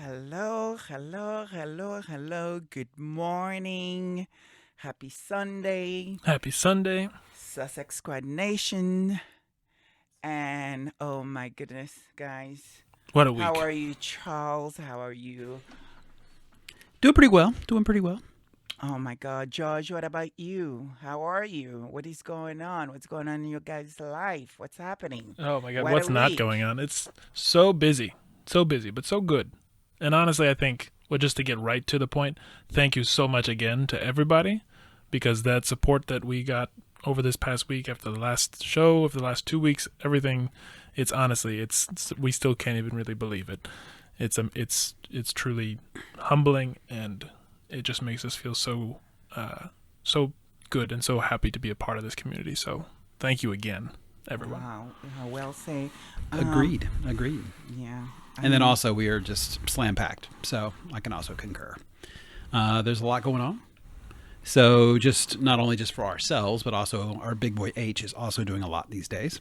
Hello, hello, hello, hello. Good morning. Happy Sunday, Happy Sunday. Sussex Squad Nation. And oh my goodness, guys. What a How week. are you, Charles? How are you? Doing pretty well. Doing pretty well. Oh my God, George, what about you? How are you? What is going on? What's going on in your guys' life? What's happening? Oh my god, What a what's not week. going on? It's so busy. So busy, but so good. And honestly, I think, well, just to get right to the point, thank you so much again to everybody because that support that we got over this past week after the last show, after the last 2 weeks, everything, it's honestly, we still can't even really believe it. It's truly humbling and it just makes us feel so good and so happy to be a part of this community. So, thank you again, everyone. Wow, well say. Um, Agreed. Agreed. yeah, I And then mean, also, we are just slam packed. So I can also concur. There's a lot going on. So just not only just for ourselves, but also our big boy H is also doing a lot these days.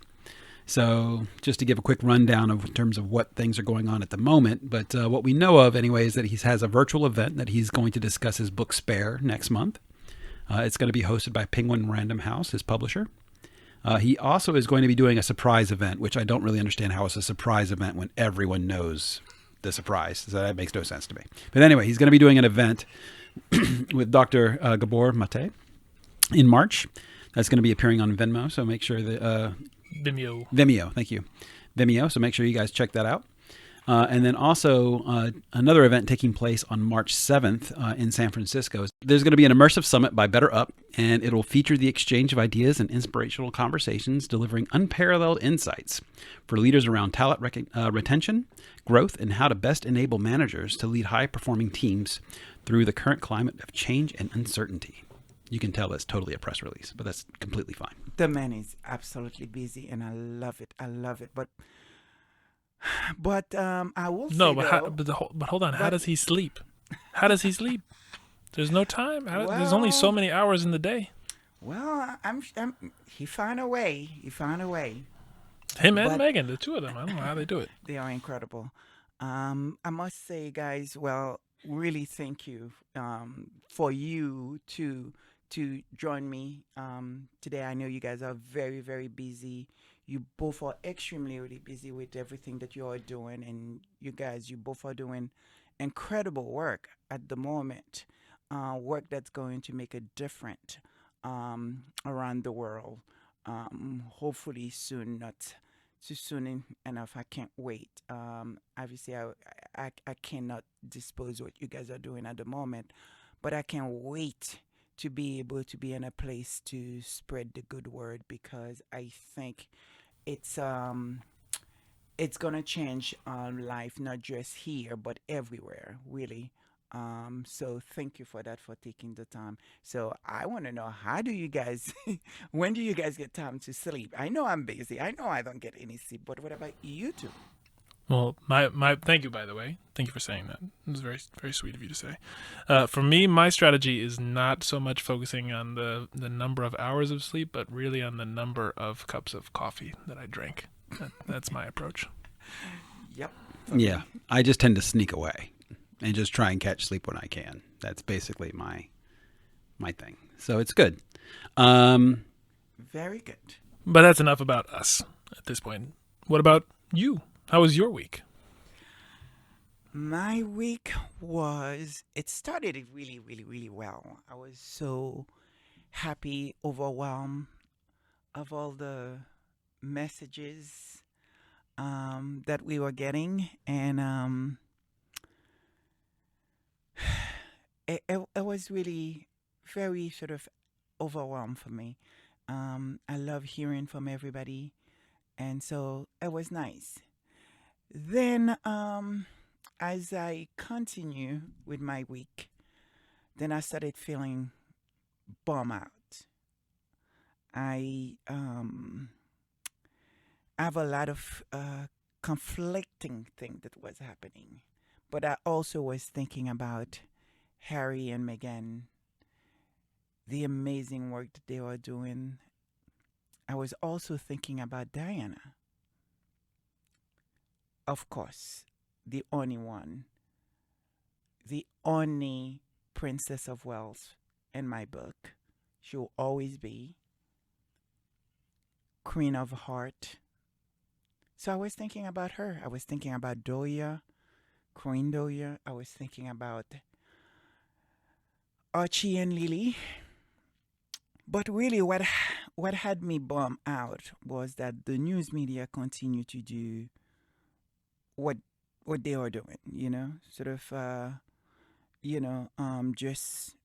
So just to give a quick rundown of in terms of what things are going on at the moment, but what we know of anyway is that he has a virtual event that he's going to discuss his book Spare next month. It's going to be hosted by Penguin Random House, his publisher. He also is going to be doing a surprise event, which I don't really understand how it's a surprise event when everyone knows the surprise. So that makes no sense to me. But anyway, he's going to be doing an event with Dr. Gabor Mate in March. That's going to be appearing on Venmo. So make sure that Vimeo. Vimeo, thank you, Vimeo. So make sure you guys check that out. And then also another event taking place on March 7th in San Francisco. There's going to be an immersive summit by Better Up, and it'll feature the exchange of ideas and inspirational conversations, delivering unparalleled insights for leaders around talent retention, growth, and how to best enable managers to lead high-performing teams through the current climate of change and uncertainty. You can tell that's totally a press release, but that's completely fine. the man is absolutely busy, and I love it. I love it. But I will No, say but though, but hold on. How but does he sleep? How does he sleep? There's no time. There's only so well, many hours in the day. I'm. He found a way. He found a way. Him and But Megan, the two of them. I don't know how they do it. they are incredible. I must say, guys. Well, really, thank you. For you to join me today. I know you guys are very, very busy. You both are extremely really busy with everything that you are doing, and you both are doing incredible work at the moment. Work that's going to make a difference around the world. Hopefully soon, not too soon enough. I can't wait. Obviously, I cannot dispose what you guys are doing at the moment, but I can't wait to be able to be in a place to spread the good word because I think it's um it's gonna change life not just here but everywhere really. So thank you for that, for taking the time. So I want to know, how do you guys when do you guys get time to sleep? I know I'm busy, I know I don't get any sleep, but what about you two? Well, my thank you, by the way. Thank you for saying that. It was very very sweet of you to say. For me, my strategy is not so much focusing on the number of hours of sleep, but really on the number of cups of coffee that I drank. That's my approach. Yep, for Yeah, me. I just tend to sneak away and just try and catch sleep when I can. That's basically my thing. So it's good. Um, Very good. But that's enough about us at this point. What about you? How was your week? My week was, it started really, really, really well. I was so happy, overwhelmed of all the messages that we were getting, and it was really very sort of overwhelmed for me. I love hearing from everybody, and so it was nice. Then, as I continue with my week, then I started feeling bum out. I have a lot of conflicting thing that was happening, but I also was thinking about Harry and Meghan, the amazing work that they were doing. I was also thinking about Diana, of course, the only one. the only princess of Wales in my book. She will always be Queen of Heart. So I was thinking about her. I was thinking about Doya, Queen Doya. I was thinking about Archie and Lily. But really, what had me bummed out was that the news media continue to do what what they are doing. Sort of, just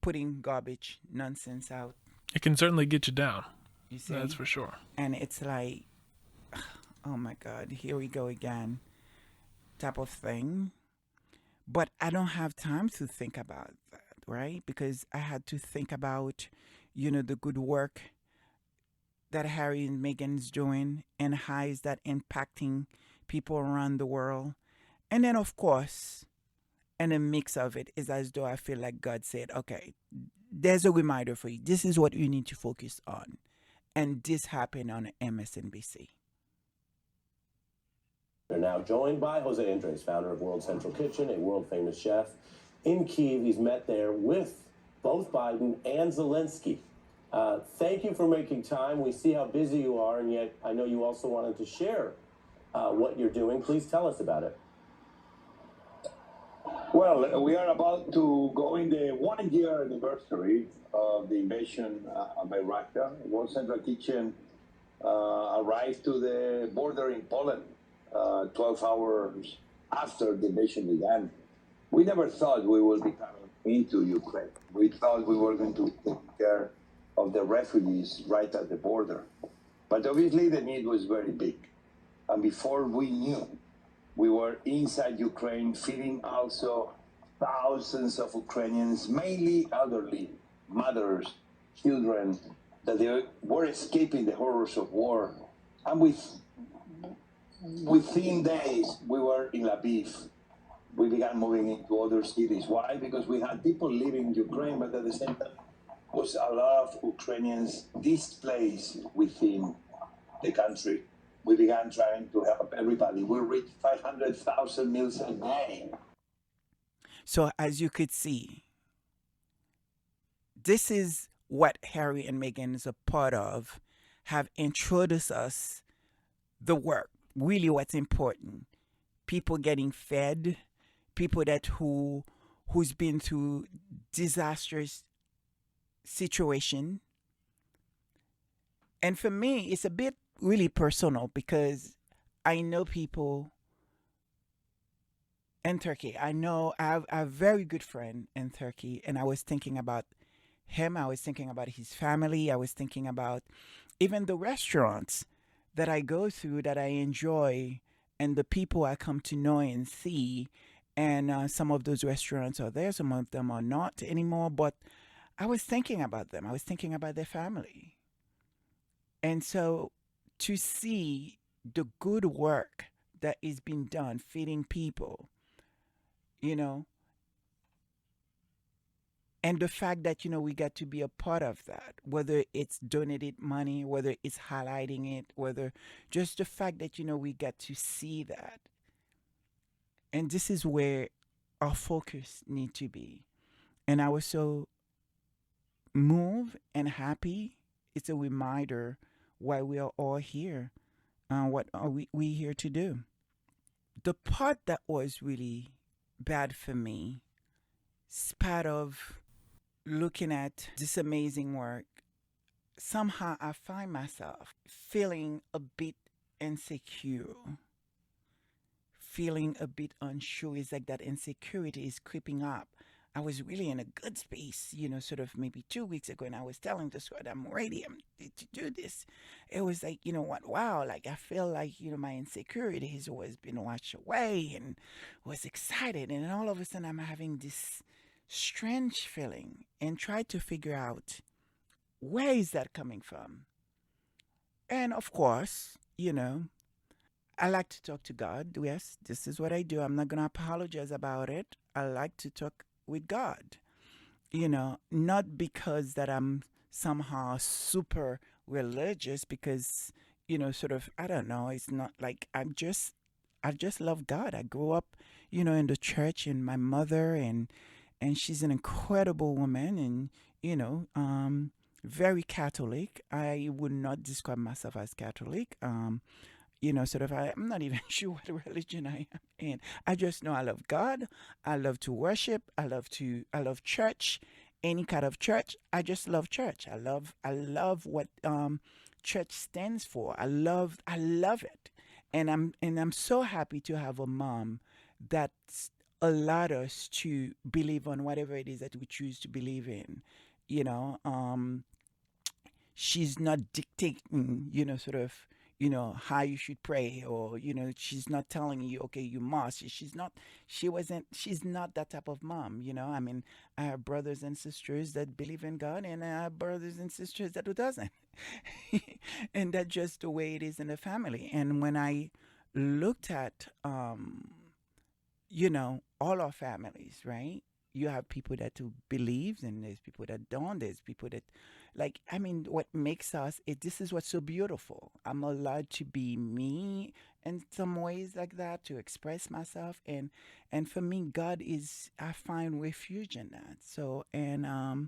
putting garbage, nonsense out. It can certainly get you down. You That's see, for sure. and it's like, oh my God, here we go again, type of thing. But I don't have time to think about that, right? Because I had to think about, the good work that Harry and Meghan's doing and how is that impacting people around the world. And then, of course, and a mix of it is as though I feel like God said, okay, there's a reminder for you. This is what you need to focus on. And this happened on MSNBC. They're now joined by Jose Andres, founder of World Central Kitchen, a world famous chef. In Kyiv, he's met there with both Biden and Zelensky. Thank you for making time. We see how busy you are, and yet I know you also wanted to share what you're doing. Please tell us about it. Well, we are about to go in the 1 year anniversary of the invasion by Russia. World Central Kitchen arrived to the border in Poland 12 hours after the invasion began. We never thought we would be coming into Ukraine. We thought we were going to take care of the refugees right at the border. But obviously the need was very big. And before we knew, we were inside Ukraine, feeding also thousands of Ukrainians, mainly elderly, mothers, children, that they were escaping the horrors of war. And within days, we were in Lviv. We began moving into other cities. Why? Because we had people living in Ukraine, but at the same time, was a lot of Ukrainians displaced within the country. We began trying to help everybody. We reached 500,000 meals a day. So, as you could see, this is what Harry and Meghan is a part of, have introduced us the work, really what's important. People getting fed, people who's been through disastrous situation. And for me, it's a bit really personal because I know people in Turkey. I know I have a very good friend in Turkey, and I was thinking about him. I was thinking about his family. I was thinking about even the restaurants that I go through that I enjoy and the people I come to know and see. And some of those restaurants are there, some of them are not anymore. But I was thinking about them. I was thinking about their family. And so to see the good work that is being done, feeding people, you know, and the fact that, we get to be a part of that, whether it's donated money, whether it's highlighting it, whether just the fact that, we get to see that. And this is where our focus need to be. And I was so moved and happy. It's a reminder why we are all here. What are we here to do? The part that was really bad for me is part of looking at this amazing work. Somehow I find myself feeling a bit insecure, feeling a bit unsure. It's like that insecurity is creeping up. I was really in a good space, sort of maybe 2 weeks ago, and I was telling the squad, I'm ready to do this. It was like, what, wow, like I feel like, my insecurities was been washed away and was excited. And then all of a sudden I'm having this strange feeling and try to figure out where is that coming from. And of course, I like to talk to God. Yes, this is what I do. I'm not going to apologize about it. I like to talk with God, not because that I'm somehow super religious, because, sort of, I don't know, it's not like I'm just I just love God. I grew up, in the church, and my mother, and she's an incredible woman, and very Catholic. I would not describe myself as Catholic. Sort of, I'm not even sure what religion I am in. I just know I love God. I love to worship. I love church, any kind of church. I just love church. I love what church stands for. I love it. And I'm so happy to have a mom that allowed us to believe on whatever it is that we choose to believe in. You know, she's not dictating, sort of, how you should pray, or, she's not telling you, okay, you must. She's not that type of mom, I mean, I have brothers and sisters that believe in God, and I have brothers and sisters that who doesn't. And that's just the way it is in the family. And when I looked at, all our families, right? You have people that who believes, and there's people that don't. There's people that, like, I mean, what makes us, this is what's so beautiful. I'm allowed to be me in some ways like that, to express myself. And for me, God is, I find refuge in that. So I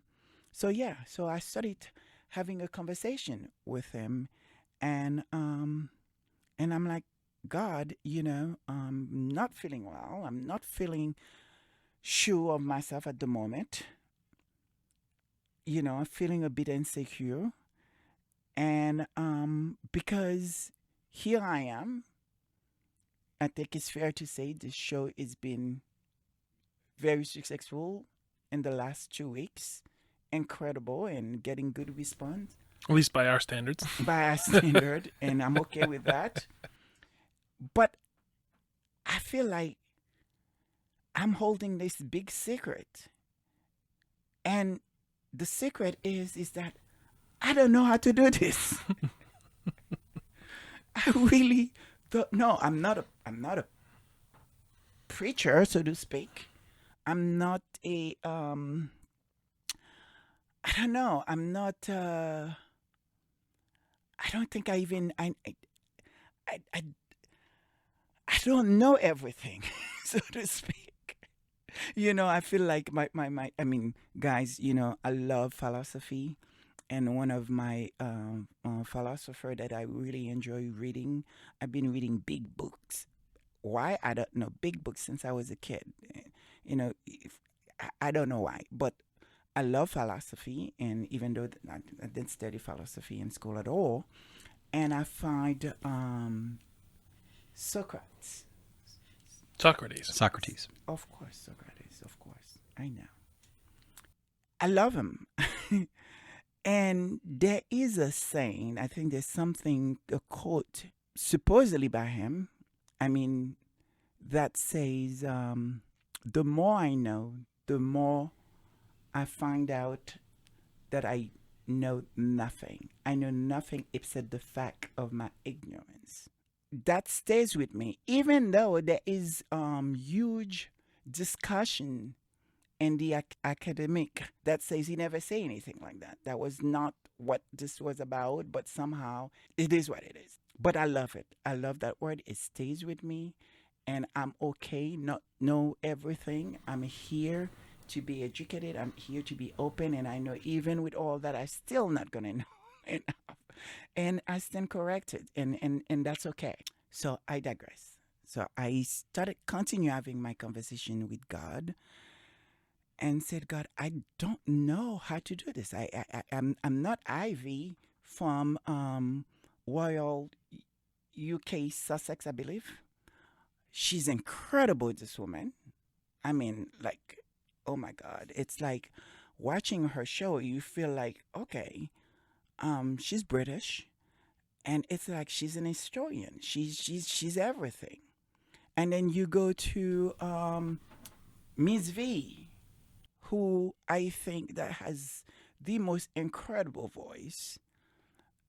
started having a conversation with him, and I'm like, God, I'm not feeling well. I'm not feeling sure of myself at the moment. I'm feeling a bit insecure. And because here I am, I think it's fair to say this show has been very successful in the last 2 weeks. Incredible, and getting good response At least by our standards. by our standard, and I'm okay with that. But I feel like I'm holding this big secret. And the secret is that I don't know how to do this. I really don't know. I'm not a preacher, so to speak. I'm not a I don't know. I don't think I even I I don't know everything, so to speak. I feel like I mean, guys, I love philosophy. And one of my philosopher that I really enjoy reading, I've been reading big books. Why? I don't know. Big books since I was a kid. I don't know why, but I love philosophy. And even though I didn't study philosophy in school at all, and I find Socrates. Socrates. Of course, Socrates. Of course, I know. I love him. And there is a saying, I think there's something, a quote, supposedly by him, I mean, that says, the more I know, the more I find out that I know nothing. I know nothing except the fact of my ignorance. That stays with me, even though there is huge discussion in the academic that says he never say anything like that. That was not what this was about, but somehow it is what it is. But I love it. I love that word. It stays with me, and I'm okay not know everything. I'm here to be educated. I'm here to be open, and I know even with all that, I'm still not gonna know enough, and I stand corrected, and that's okay. So I digress. So I started continue having my conversation with God, and said, God, I don't know how to do this. I'm not Ivy from Royal UK Sussex, I believe. She's incredible, this woman. I mean, like, oh my God. It's like watching her show, you feel like, okay, she's British, and it's like she's an historian. She's everything. And then you go to Miss V, who I think that has the most incredible voice.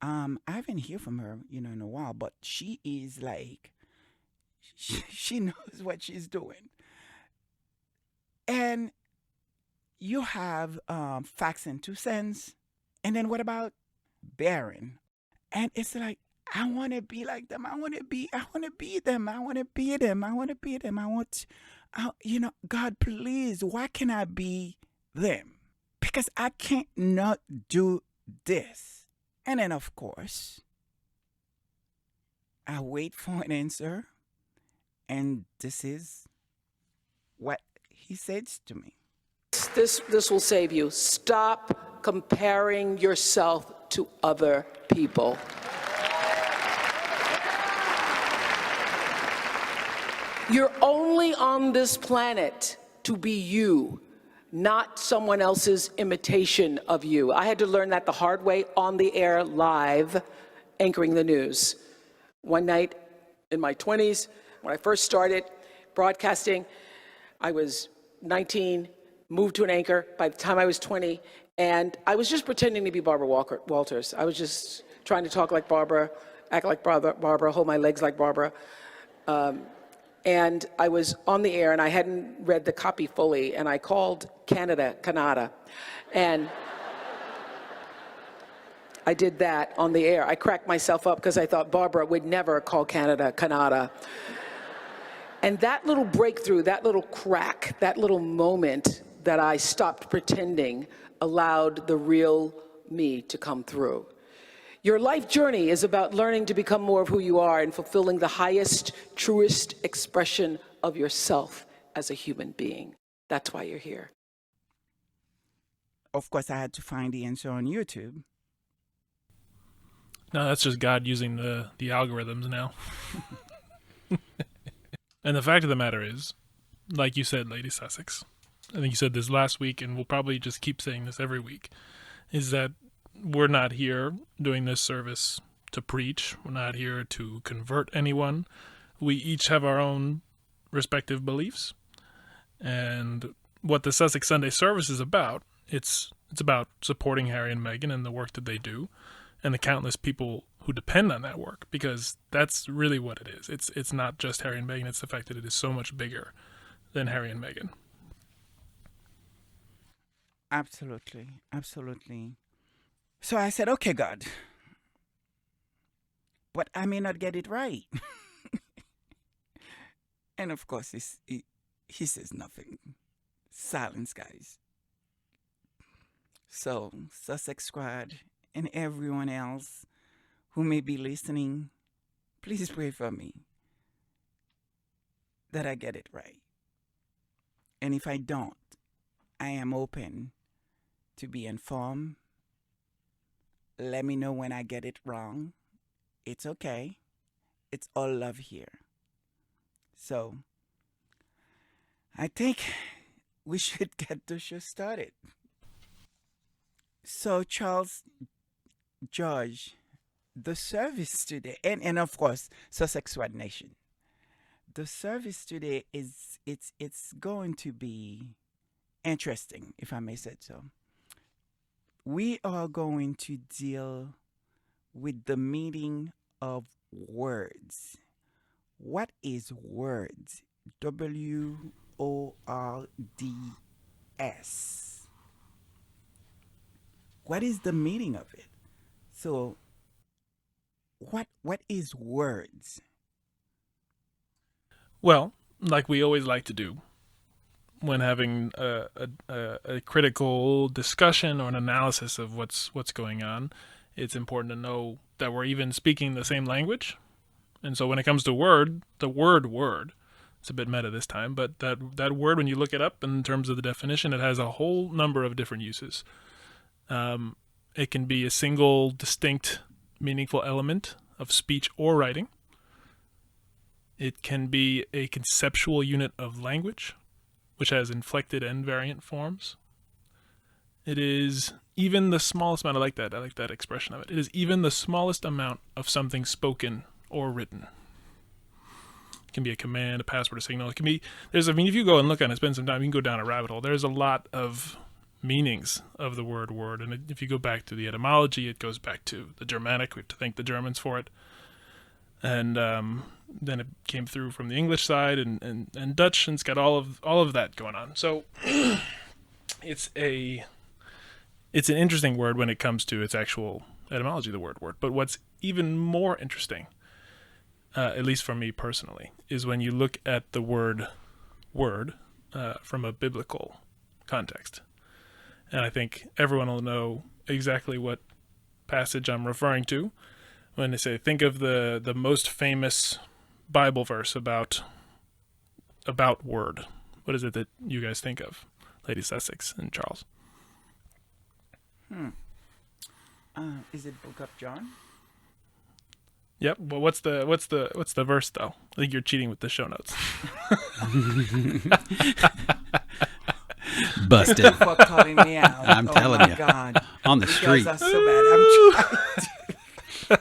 I haven't heard from her, in a while, but she is like, she knows what she's doing. And you have Facts and Two Cents, and then what about Baron? And it's like I want to be like them. I want to be them. I want to be them. I want to be them. God, please, why can I be them? Because I can't not do this. And then, of course, I wait for an answer. And this is what he says to me. This will save you. Stop comparing yourself to other people. You're only on this planet to be you, not someone else's imitation of you. I had to learn that the hard way on the air, live, anchoring the news. One night in my 20s, when I first started broadcasting, I was 19, moved to an anchor by the time I was 20, and I was just pretending to be Barbara Walters. I was just trying to talk like Barbara, act like Barbara, hold my legs like Barbara. And I was on the air, and I hadn't read the copy fully, and I called Canada. And I did that on the air. I cracked myself up because I thought Barbara would never call Canada. And that little breakthrough, that little crack, that little moment that I stopped pretending allowed the real me to come through. Your life journey is about learning to become more of who you are and fulfilling the highest, truest expression of yourself as a human being. That's why you're here. Of course, I had to find the answer on YouTube. No, that's just God using the algorithms now. And the fact of the matter is, like you said, Lady Sussex, I think you said this last week, and we'll probably just keep saying this every week, is that we're not here doing this service to preach. We're not here to convert anyone. We each have our own respective beliefs. And what the Sussex Sunday service is about, it's about supporting Harry and Meghan and the work that they do, and the countless people who depend on that work, because that's really what it is. It's not just Harry and Meghan, it's the fact that it is so much bigger than Harry and Meghan. Absolutely. So I said, okay, God, but I may not get it right. And of course, he says nothing. Silence, guys. So, Sussex Squad and everyone else who may be listening, please pray for me that I get it right. And if I don't, I am open to be informed. Let me know when I get it wrong. It's okay. It's all love here. So, I think we should get the show started. So, Charles, George, the service today, and of course, Sussex Squad Nation. The service today it's going to be interesting, if I may say so. We are going to deal with the meaning of words. What is words? WORDS. What is the meaning of it? So, what is words? Well, like we always like to do when having a critical discussion or an analysis of what's going on, it's important to know that we're even speaking the same language. And so when it comes to the word, it's a bit meta this time, but that word, when you look it up in terms of the definition, it has a whole number of different uses. It can be a single, distinct, meaningful element of speech or writing. It can be a conceptual unit of language, which has inflected and variant forms. It is even the smallest amount, I like that expression of it. It is even the smallest amount of something spoken or written. It can be a command, a password, a signal. It can be, if you go and look at it, spend some time, you can go down a rabbit hole. There's a lot of meanings of the word. And if you go back to the etymology, it goes back to the Germanic. We have to thank the Germans for it. And then it came through from the English side and Dutch, and it's got all of that going on. So it's an interesting word when it comes to its actual etymology of the word word. But what's even more interesting, at least for me personally, is when you look at the word word from a biblical context. And I think everyone will know exactly what passage I'm referring to when they say, think of the most famous Bible verse about word. What is it that you guys think of, Lady Sussex and Charles? Is it Book of John? Yep. Well, what's the verse though? I think you're cheating with the show notes. Busted. For calling me out. I'm telling my you. God. On the You street. guys are so bad. I'm trying to.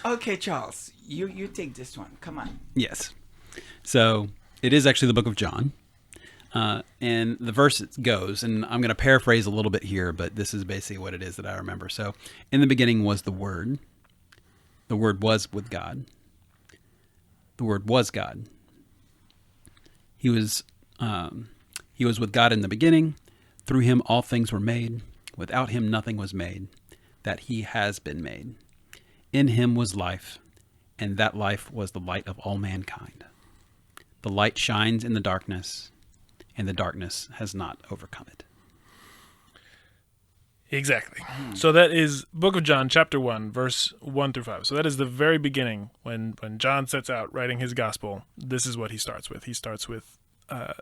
Okay, Charles, you take this one. Come on. Yes. So it is actually the book of John. And the verse goes, and I'm going to paraphrase a little bit here, but this is basically what it is that I remember. So in the beginning was the Word. The Word was with God. The Word was God. He was with God in the beginning. Through him all things were made. Without him nothing was made that he has been made. In him was life, and that life was the light of all mankind. The light shines in the darkness, and the darkness has not overcome it. Exactly. So that is Book of John, chapter 1, verse 1 through 5. So that is the very beginning when John sets out writing his gospel. This is what he starts with. He starts with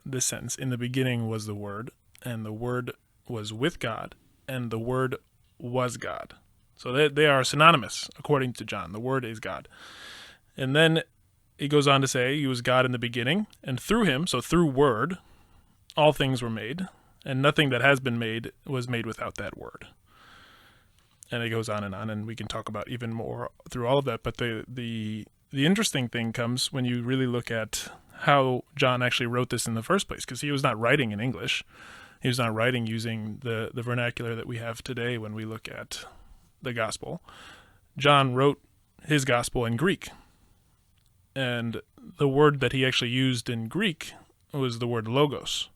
this sentence: in the beginning was the Word, and the Word was with God, and the Word was God. So they are synonymous, according to John. The Word is God. And then he goes on to say he was God in the beginning, and through him, so through Word, all things were made, and nothing that has been made was made without that Word. And it goes on, and we can talk about even more through all of that. But the interesting thing comes when you really look at how John actually wrote this in the first place, because he was not writing in English. He was not writing using the vernacular that we have today when we look at the gospel. John wrote his gospel in Greek. And the word that he actually used in Greek was the word logos.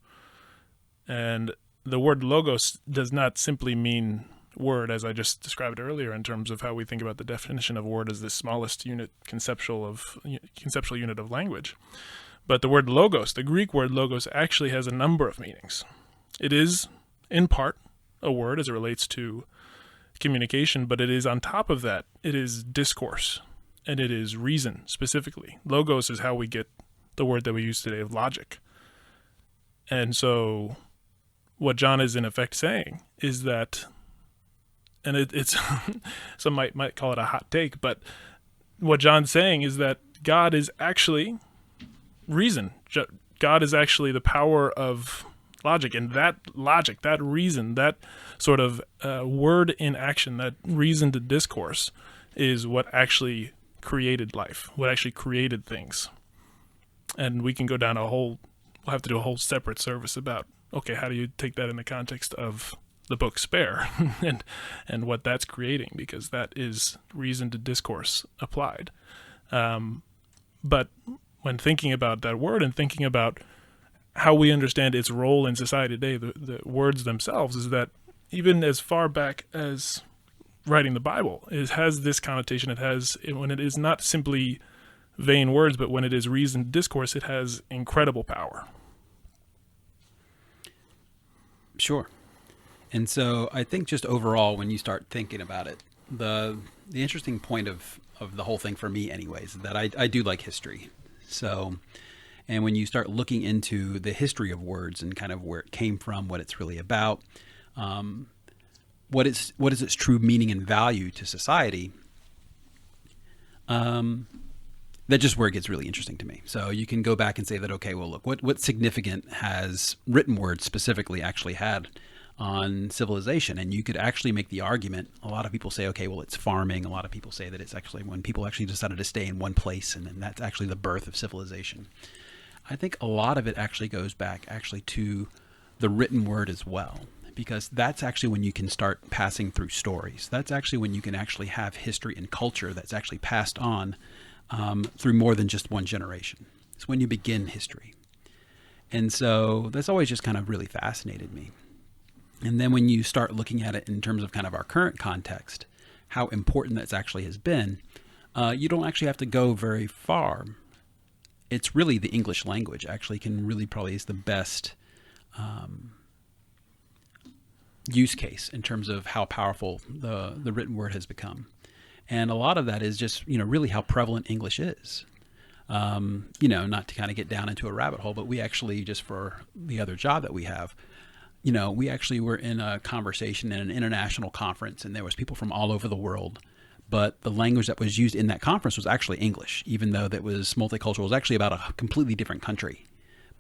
And the word logos does not simply mean word, as I just described earlier, in terms of how we think about the definition of word as the smallest conceptual unit of language. But the word logos, the Greek word logos, actually has a number of meanings. It is, in part, a word as it relates to communication, but it is on top of that, it is discourse, and it is reason, specifically. Logos is how we get the word that we use today of logic. And so what John is in effect saying is that, and it's some might call it a hot take, but what John's saying is that God is actually reason. God is actually the power of logic, and that logic, that reason, that sort of word in action, that reasoned discourse is what actually created life, what actually created things. And we can go down we'll have to do a whole separate service about, okay, how do you take that in the context of the book Spare and what that's creating, because that is reasoned discourse applied. But when thinking about that word and thinking about how we understand its role in society today, the words themselves, is that even as far back as writing the Bible, it has this connotation. It has, when it is not simply vain words, but when it is reasoned discourse, it has incredible power. Sure. And so I think just overall, when you start thinking about it, the interesting point of the whole thing for me anyways, is that I do like history. So, and when you start looking into the history of words and kind of where it came from, what it's really about, what is its true meaning and value to society, that's just where it gets really interesting to me. So you can go back and say that, okay, well, look, what significant has written words specifically actually had on civilization? And you could actually make the argument, a lot of people say, okay, well, it's farming. A lot of people say that it's actually when people actually decided to stay in one place, and then that's actually the birth of civilization. I think a lot of it actually goes back actually to the written word as well, because that's actually when you can start passing through stories. That's actually when you can actually have history and culture that's actually passed on through more than just one generation. It's when you begin history. And so that's always just kind of really fascinated me. And then when you start looking at it in terms of kind of our current context, how important that's actually has been, you don't actually have to go very far. It's really the English language actually can really probably is the best use case in terms of how powerful the written word has become. And a lot of that is just, really how prevalent English is. Not to kind of get down into a rabbit hole, but we actually, just for the other job that we have, we actually were in a conversation in an international conference, and there was people from all over the world. But the language that was used in that conference was actually English, even though that was multicultural. It was actually about a completely different country.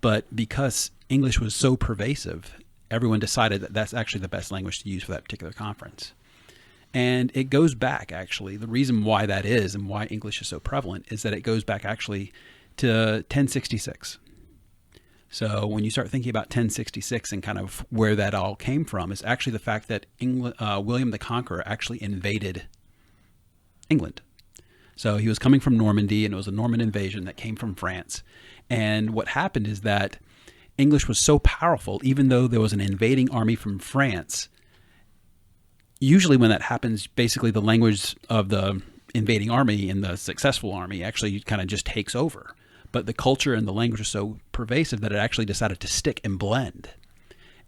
But because English was so pervasive, everyone decided that that's actually the best language to use for that particular conference. And it goes back, actually, the reason why that is and why English is so prevalent is that it goes back actually to 1066. So when you start thinking about 1066 and kind of where that all came from, is actually the fact that William the Conqueror actually invaded England. So he was coming from Normandy, and it was a Norman invasion that came from France. And what happened is that English was so powerful, even though there was an invading army from France. Usually when that happens, basically the language of the invading army and the successful army actually kind of just takes over. But the culture and the language are so pervasive that it actually decided to stick and blend.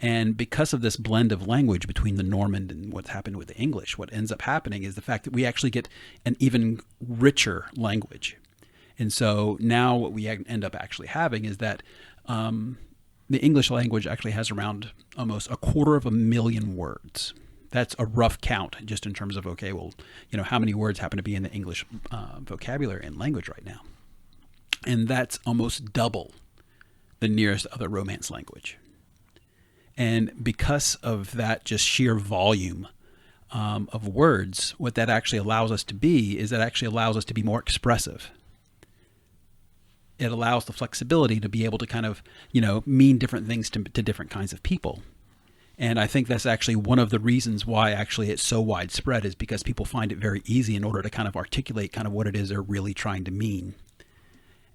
And because of this blend of language between the Norman and what's happened with the English, what ends up happening is the fact that we actually get an even richer language. And so now what we end up actually having is that the English language actually has around almost 250,000 words. That's a rough count just in terms of, how many words happen to be in the English vocabulary and language right now. And that's almost double the nearest other Romance language. And because of that just sheer volume of words, what that actually allows us to be is that actually allows us to be more expressive. It allows the flexibility to be able to kind of, mean different things to different kinds of people. And I think that's actually one of the reasons why actually it's so widespread, is because people find it very easy in order to kind of articulate kind of what it is they're really trying to mean.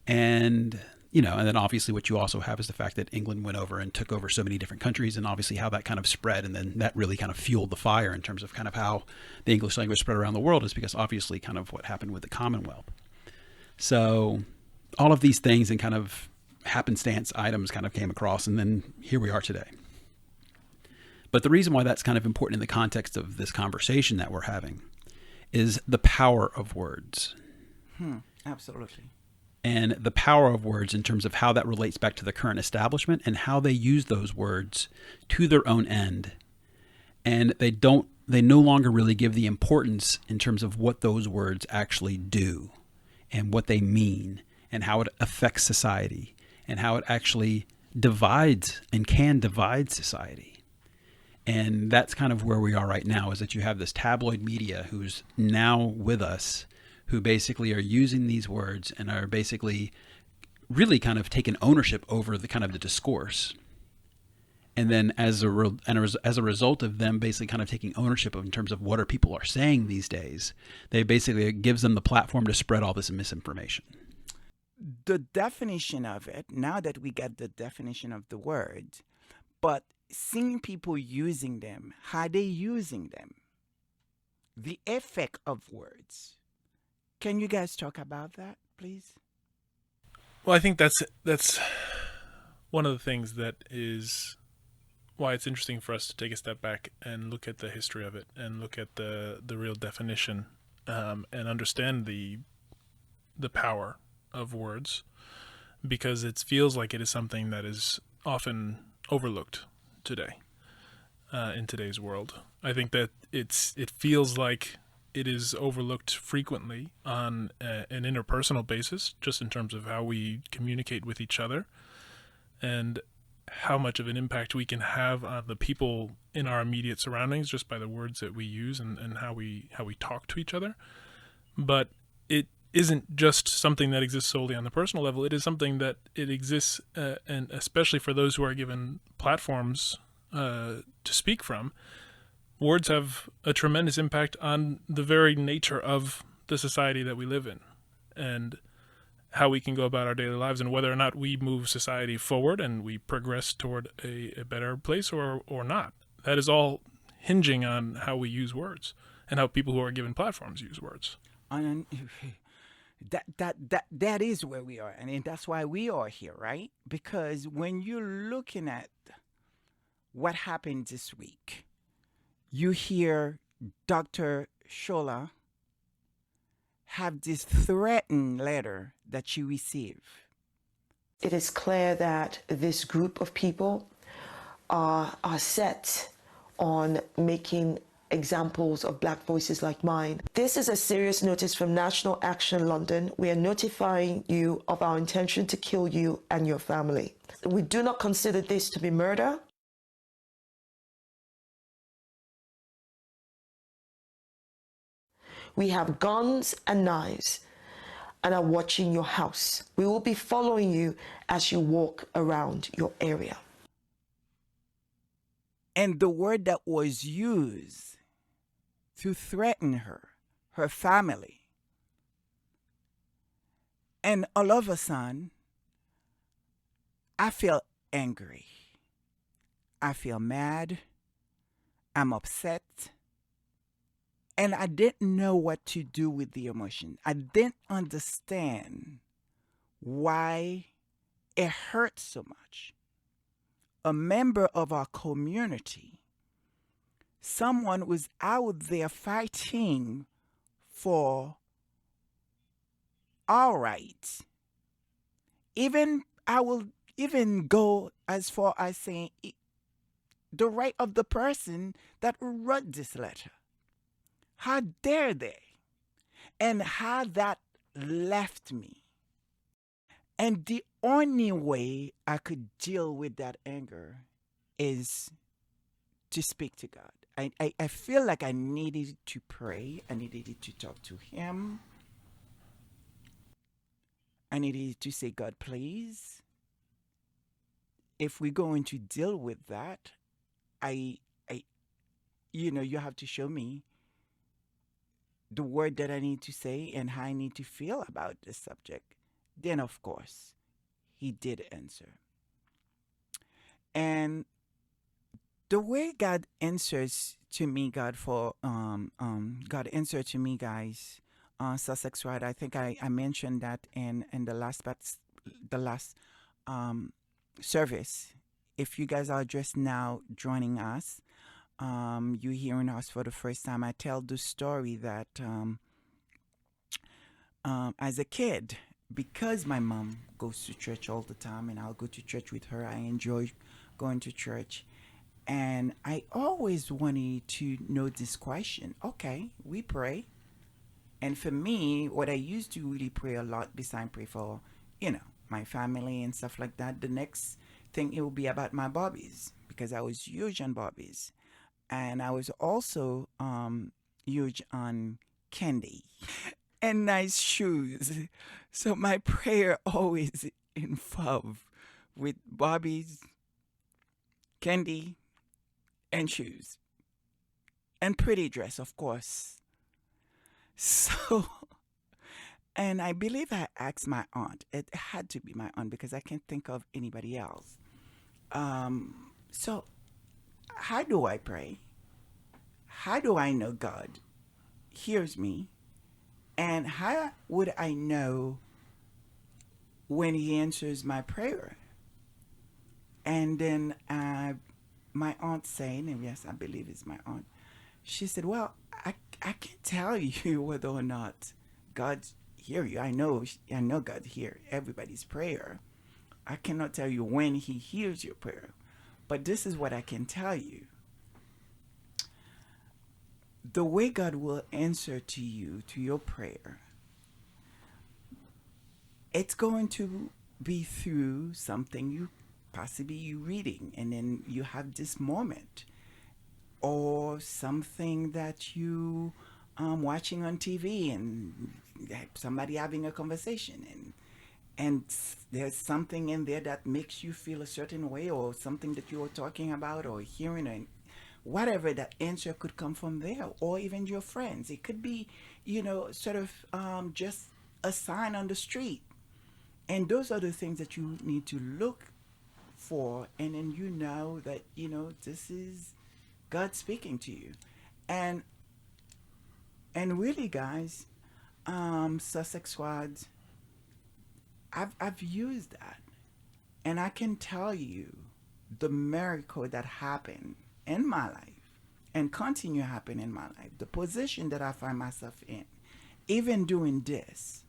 And, and then obviously what you also have is the fact that England went over and took over so many different countries, and obviously how that kind of spread. And then that really kind of fueled the fire in terms of kind of how the English language spread around the world, is because obviously kind of what happened with the Commonwealth. So all of these things and kind of happenstance items kind of came across, and then here we are today. But the reason why that's kind of important in the context of this conversation that we're having is the power of words. Absolutely. And the power of words in terms of how that relates back to the current establishment and how they use those words to their own end. And they no longer really give the importance in terms of what those words actually do and what they mean and how it affects society and how it actually divides and can divide society. And that's kind of where we are right now, is that you have this tabloid media who's now with us, who basically are using these words and are basically really kind of taking ownership over the kind of the discourse. And then as a result of them basically kind of taking ownership of in terms of what are people are saying these days, they basically, it gives them the platform to spread all this misinformation. The definition of it, now that we get the definition of the word, but seeing people using them, how they using them, the effect of words. Can you guys talk about that, please? Well, I think that's one of the things that is why it's interesting for us to take a step back and look at the history of it and look at the real definition and understand the power of words, because it feels like it is something that is often overlooked today in today's world. I think that it feels like it is overlooked frequently on an interpersonal basis, just in terms of how we communicate with each other and how much of an impact we can have on the people in our immediate surroundings just by the words that we use and how we talk to each other. But it isn't just something that exists solely on the personal level. It is something that it exists, and especially for those who are given platforms to speak from, words have a tremendous impact on the very nature of the society that we live in and how we can go about our daily lives and whether or not we move society forward and we progress toward a better place or not. That is all hinging on how we use words and how people who are given platforms use words. And that is where we are, and that's why we are here, right? Because when you're looking at what happened this week, you hear Dr. Shola have this threatened letter that she received. It is clear that this group of people are set on making examples of black voices like mine. This is a serious notice from National Action London. We are notifying you of our intention to kill you and your family. We do not consider this to be murder. We have guns and knives and are watching your house. We will be following you as you walk around your area. And the word that was used to threaten her, her family. And all of a sudden, I feel angry. I feel mad. I'm upset. And I didn't know what to do with the emotion. I didn't understand why it hurt so much. A member of our community, someone was out there fighting for our rights. Even I will even go as far as saying the right of the person that wrote this letter. How dare they? And how that left me. And the only way I could deal with that anger is to speak to God. I feel like I needed to pray. I needed to talk to Him. I needed to say, God, please, if we're going to deal with that, I you have to show me the word that I need to say and how I need to feel about this subject. Then, of course, He did answer. And the way God answers to me, God answered to me, guys, Sussex Ride. I think I mentioned that in the last service. If you guys are just now joining us, you hearing us for the first time, I tell the story that as a kid, because my mom goes to church all the time and I'll go to church with her, I enjoy going to church. And I always wanted to know this question. Okay, we pray. And for me, what I used to really pray a lot, besides pray for, my family and stuff like that, the next thing it will be about my Barbies, because I was huge on Barbies. And I was also huge on candy and nice shoes. So my prayer always involved with Barbies, candy, and shoes. And pretty dress, of course. So, and I believe I asked my aunt. It had to be my aunt because I can't think of anybody else. So, how do I pray? How do I know God hears me? And how would I know when He answers my prayer? And then my aunt saying, and yes, I believe it's my aunt, she said, well, I can't tell you whether or not God hear you. I know God hear everybody's prayer. I cannot tell you when He hears your prayer. But this is what I can tell you. The way God will answer to you, to your prayer, it's going to be through something you reading, and then you have this moment, or something that you watching on TV, and somebody having a conversation, and there's something in there that makes you feel a certain way, or something that you are talking about or hearing, and whatever, that answer could come from there, or even your friends. It could be, sort of just a sign on the street. And those are the things that you need to look for, and then that, this is God speaking to you. And And really, guys, Sussex Squads, I've used that, and I can tell you the miracle that happened in my life and continue to happen in my life. The position that I find myself in, even doing this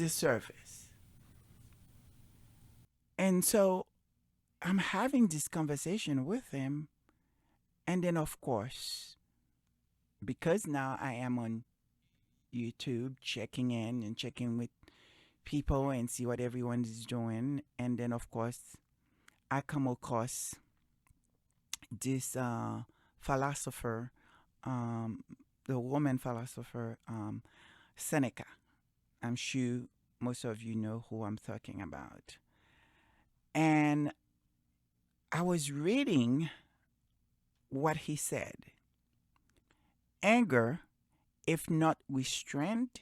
service. And so I'm having this conversation with him, and then of course, because now I am on YouTube checking in and checking with people and see what everyone is doing. And then, of course, I come across this philosopher, the woman philosopher, Seneca. I'm sure most of you know who I'm talking about. And I was reading what he said. Anger, if not restrained,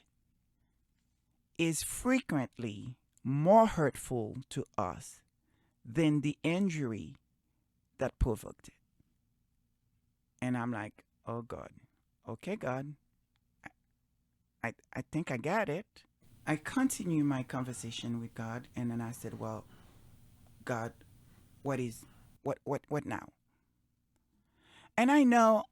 is frequently more hurtful to us than the injury that provoked it. And I'm like, oh God, okay, God, I think I got it. I continue my conversation with God, and then I said, well, God, what now? And I know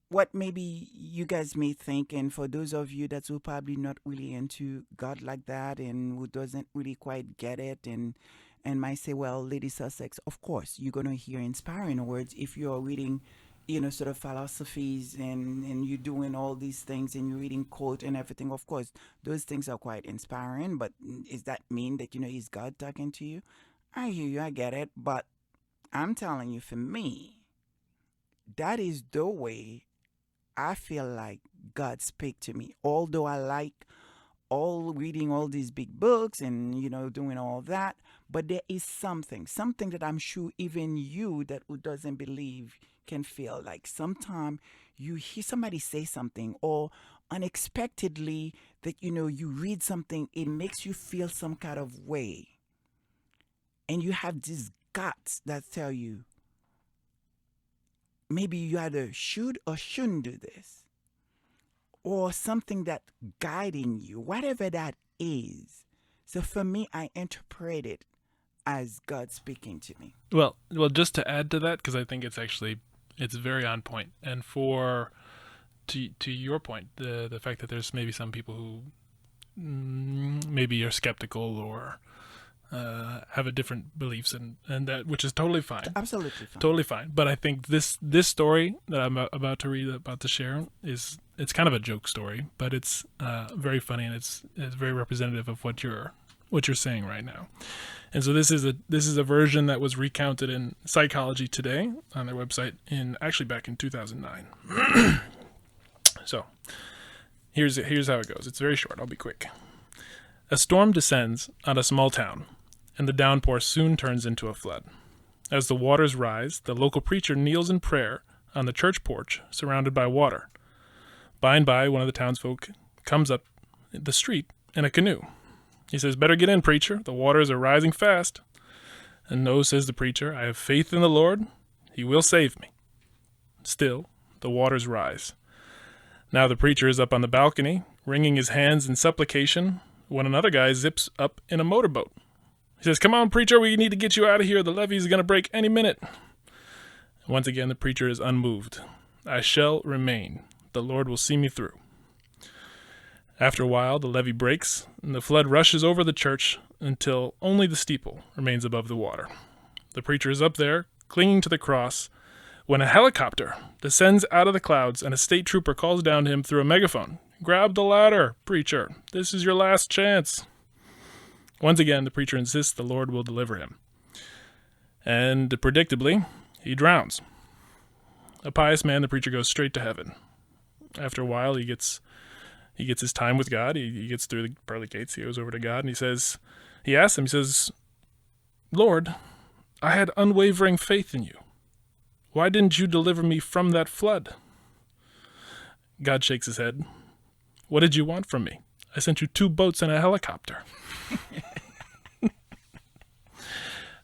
what maybe you guys may think, and for those of you that's who probably not really into God like that and who doesn't really quite get it, and might say, well, Lady Sussex, of course you're going to hear inspiring words if you're reading, sort of philosophies, and you're doing all these things and you're reading quote and everything. Of course those things are quite inspiring, but does that mean that is God talking to you? I hear you, I get it, but I'm telling you, for me, that is the way I feel like God speak to me. Although I like all reading all these big books and doing all that, but there is something that I'm sure even you that who doesn't believe can feel like. Sometimes you hear somebody say something, or unexpectedly that you read something, it makes you feel some kind of way, and you have these guts that tell you maybe you either should or shouldn't do this, or something that guiding you, whatever that is. So for me, I interpret it as God speaking to me. Well, just to add to that, because I think it's very on point. And to your point, the fact that there's maybe some people who maybe are skeptical or have a different beliefs, and that, which is totally fine. Absolutely fine. Totally fine. But I think this story that I'm about to share it's kind of a joke story, but it's very funny, and it's very representative of what you're saying right now. And so this is a version that was recounted in Psychology Today on their website back in 2009. So here's how it goes. It's very short. I'll be quick. A storm descends on a small town, and the downpour soon turns into a flood. As the waters rise, the local preacher kneels in prayer on the church porch, surrounded by water. By and by, one of the townsfolk comes up the street in a canoe. He says, "Better get in, preacher. The waters are rising fast." "And no," says the preacher, "I have faith in the Lord. He will save me." Still, the waters rise. Now the preacher is up on the balcony, wringing his hands in supplication, when another guy zips up in a motorboat. He says, "Come on, preacher, we need to get you out of here. The levee is going to break any minute." Once again, the preacher is unmoved. "I shall remain. The Lord will see me through." After a while, the levee breaks, and the flood rushes over the church until only the steeple remains above the water. The preacher is up there, clinging to the cross, when a helicopter descends out of the clouds, and a state trooper calls down to him through a megaphone, "Grab the ladder, preacher. This is your last chance." Once again, the preacher insists the Lord will deliver him. And predictably, he drowns. A pious man, the preacher goes straight to heaven. After a while, he gets his time with God. He gets through the pearly gates. He goes over to God, and he asks him, he says, "Lord, I had unwavering faith in you. Why didn't you deliver me from that flood?" God shakes his head. "What did you want from me? I sent you 2 boats and a helicopter."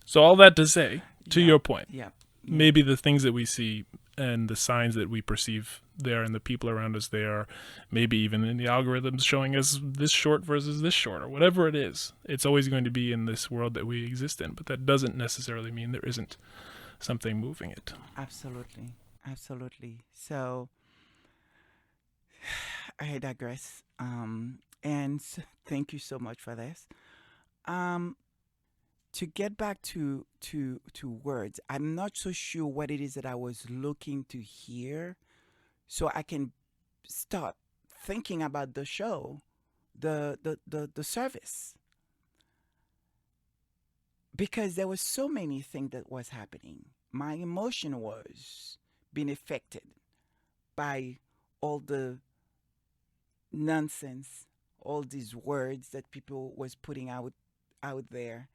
So all that to say, to your point, Yeah. maybe the things that we see and the signs that we perceive there and the people around us there, maybe even in the algorithms showing us this short versus this short or whatever it is. It's always going to be in this world that we exist in, but that doesn't necessarily mean there isn't something moving it. Absolutely. Absolutely. So I digress. And thank you so much for this. To get back to words, I'm not so sure what it is that I was looking to hear, so I can start thinking about the show, the service, because there was so many things that was happening. My emotion was being affected by all the nonsense, all these words that people was putting out there,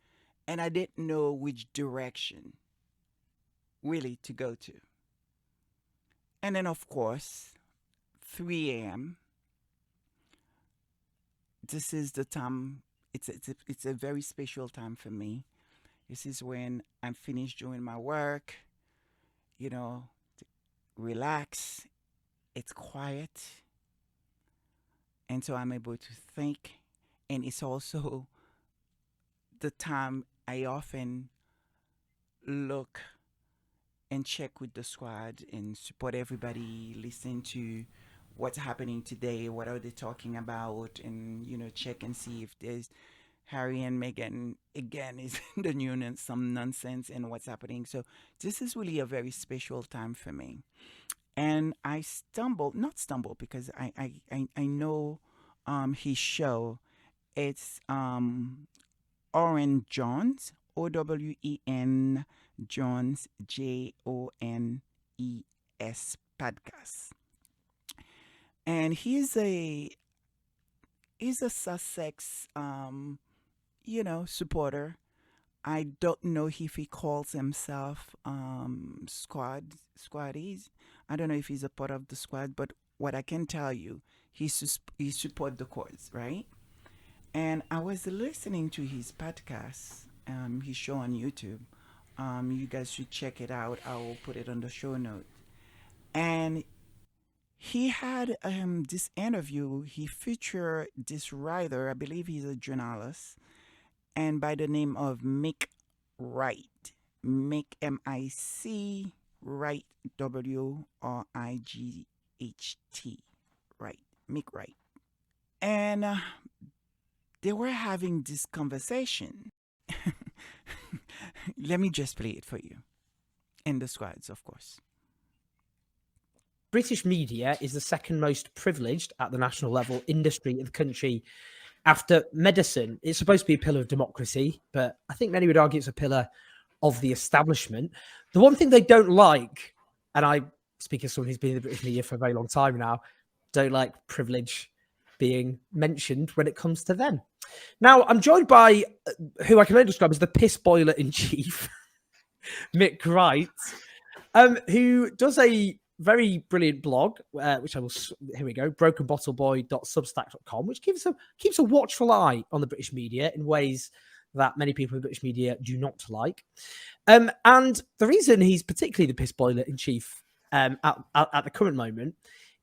and I didn't know which direction really to go to. And then, of course, 3 a.m. This is the time. It's a very special time for me. This is when I'm finished doing my work. You know, relax. It's quiet, and so I'm able to think. And it's also the time I often look and check with the squad and support everybody, listen to what's happening today, what are they talking about, and check and see if there's Harry and Meghan again is in the news and some nonsense and what's happening. So this is really a very special time for me. And I not stumbled because I know his show. It's Owen Jones, Owen Jones, Jones podcast. And he's a Sussex supporter. I don't know if he calls himself squaddies. I don't know if he's a part of the squad, but what I can tell you, he support the cause, right? And I was listening to his podcast, his show on YouTube. You guys should check it out. I will put it on the show note. And he had this interview. He featured this writer. I believe he's a journalist, and by the name of Mick Wright. Mick, M-I-C, Wright, W-R-I-G-H-T. Right, Mick Wright. And they were having this conversation. Let me just play it for you. In the squads, of course. British media is the second most privileged at the national level industry of the country after medicine. It's supposed to be a pillar of democracy, but I think many would argue it's a pillar of the establishment. The one thing they don't like, and I speak as someone who's been in the British media for a very long time now, don't like privilege being mentioned when it comes to them. Now, I'm joined by who I can only describe as the piss boiler in chief, Mick Wright, who does a very brilliant blog, which I will, here we go, brokenbottleboy.substack.com, which keeps a watchful eye on the British media in ways that many people in the British media do not like. And the reason he's particularly the piss boiler in chief at the current moment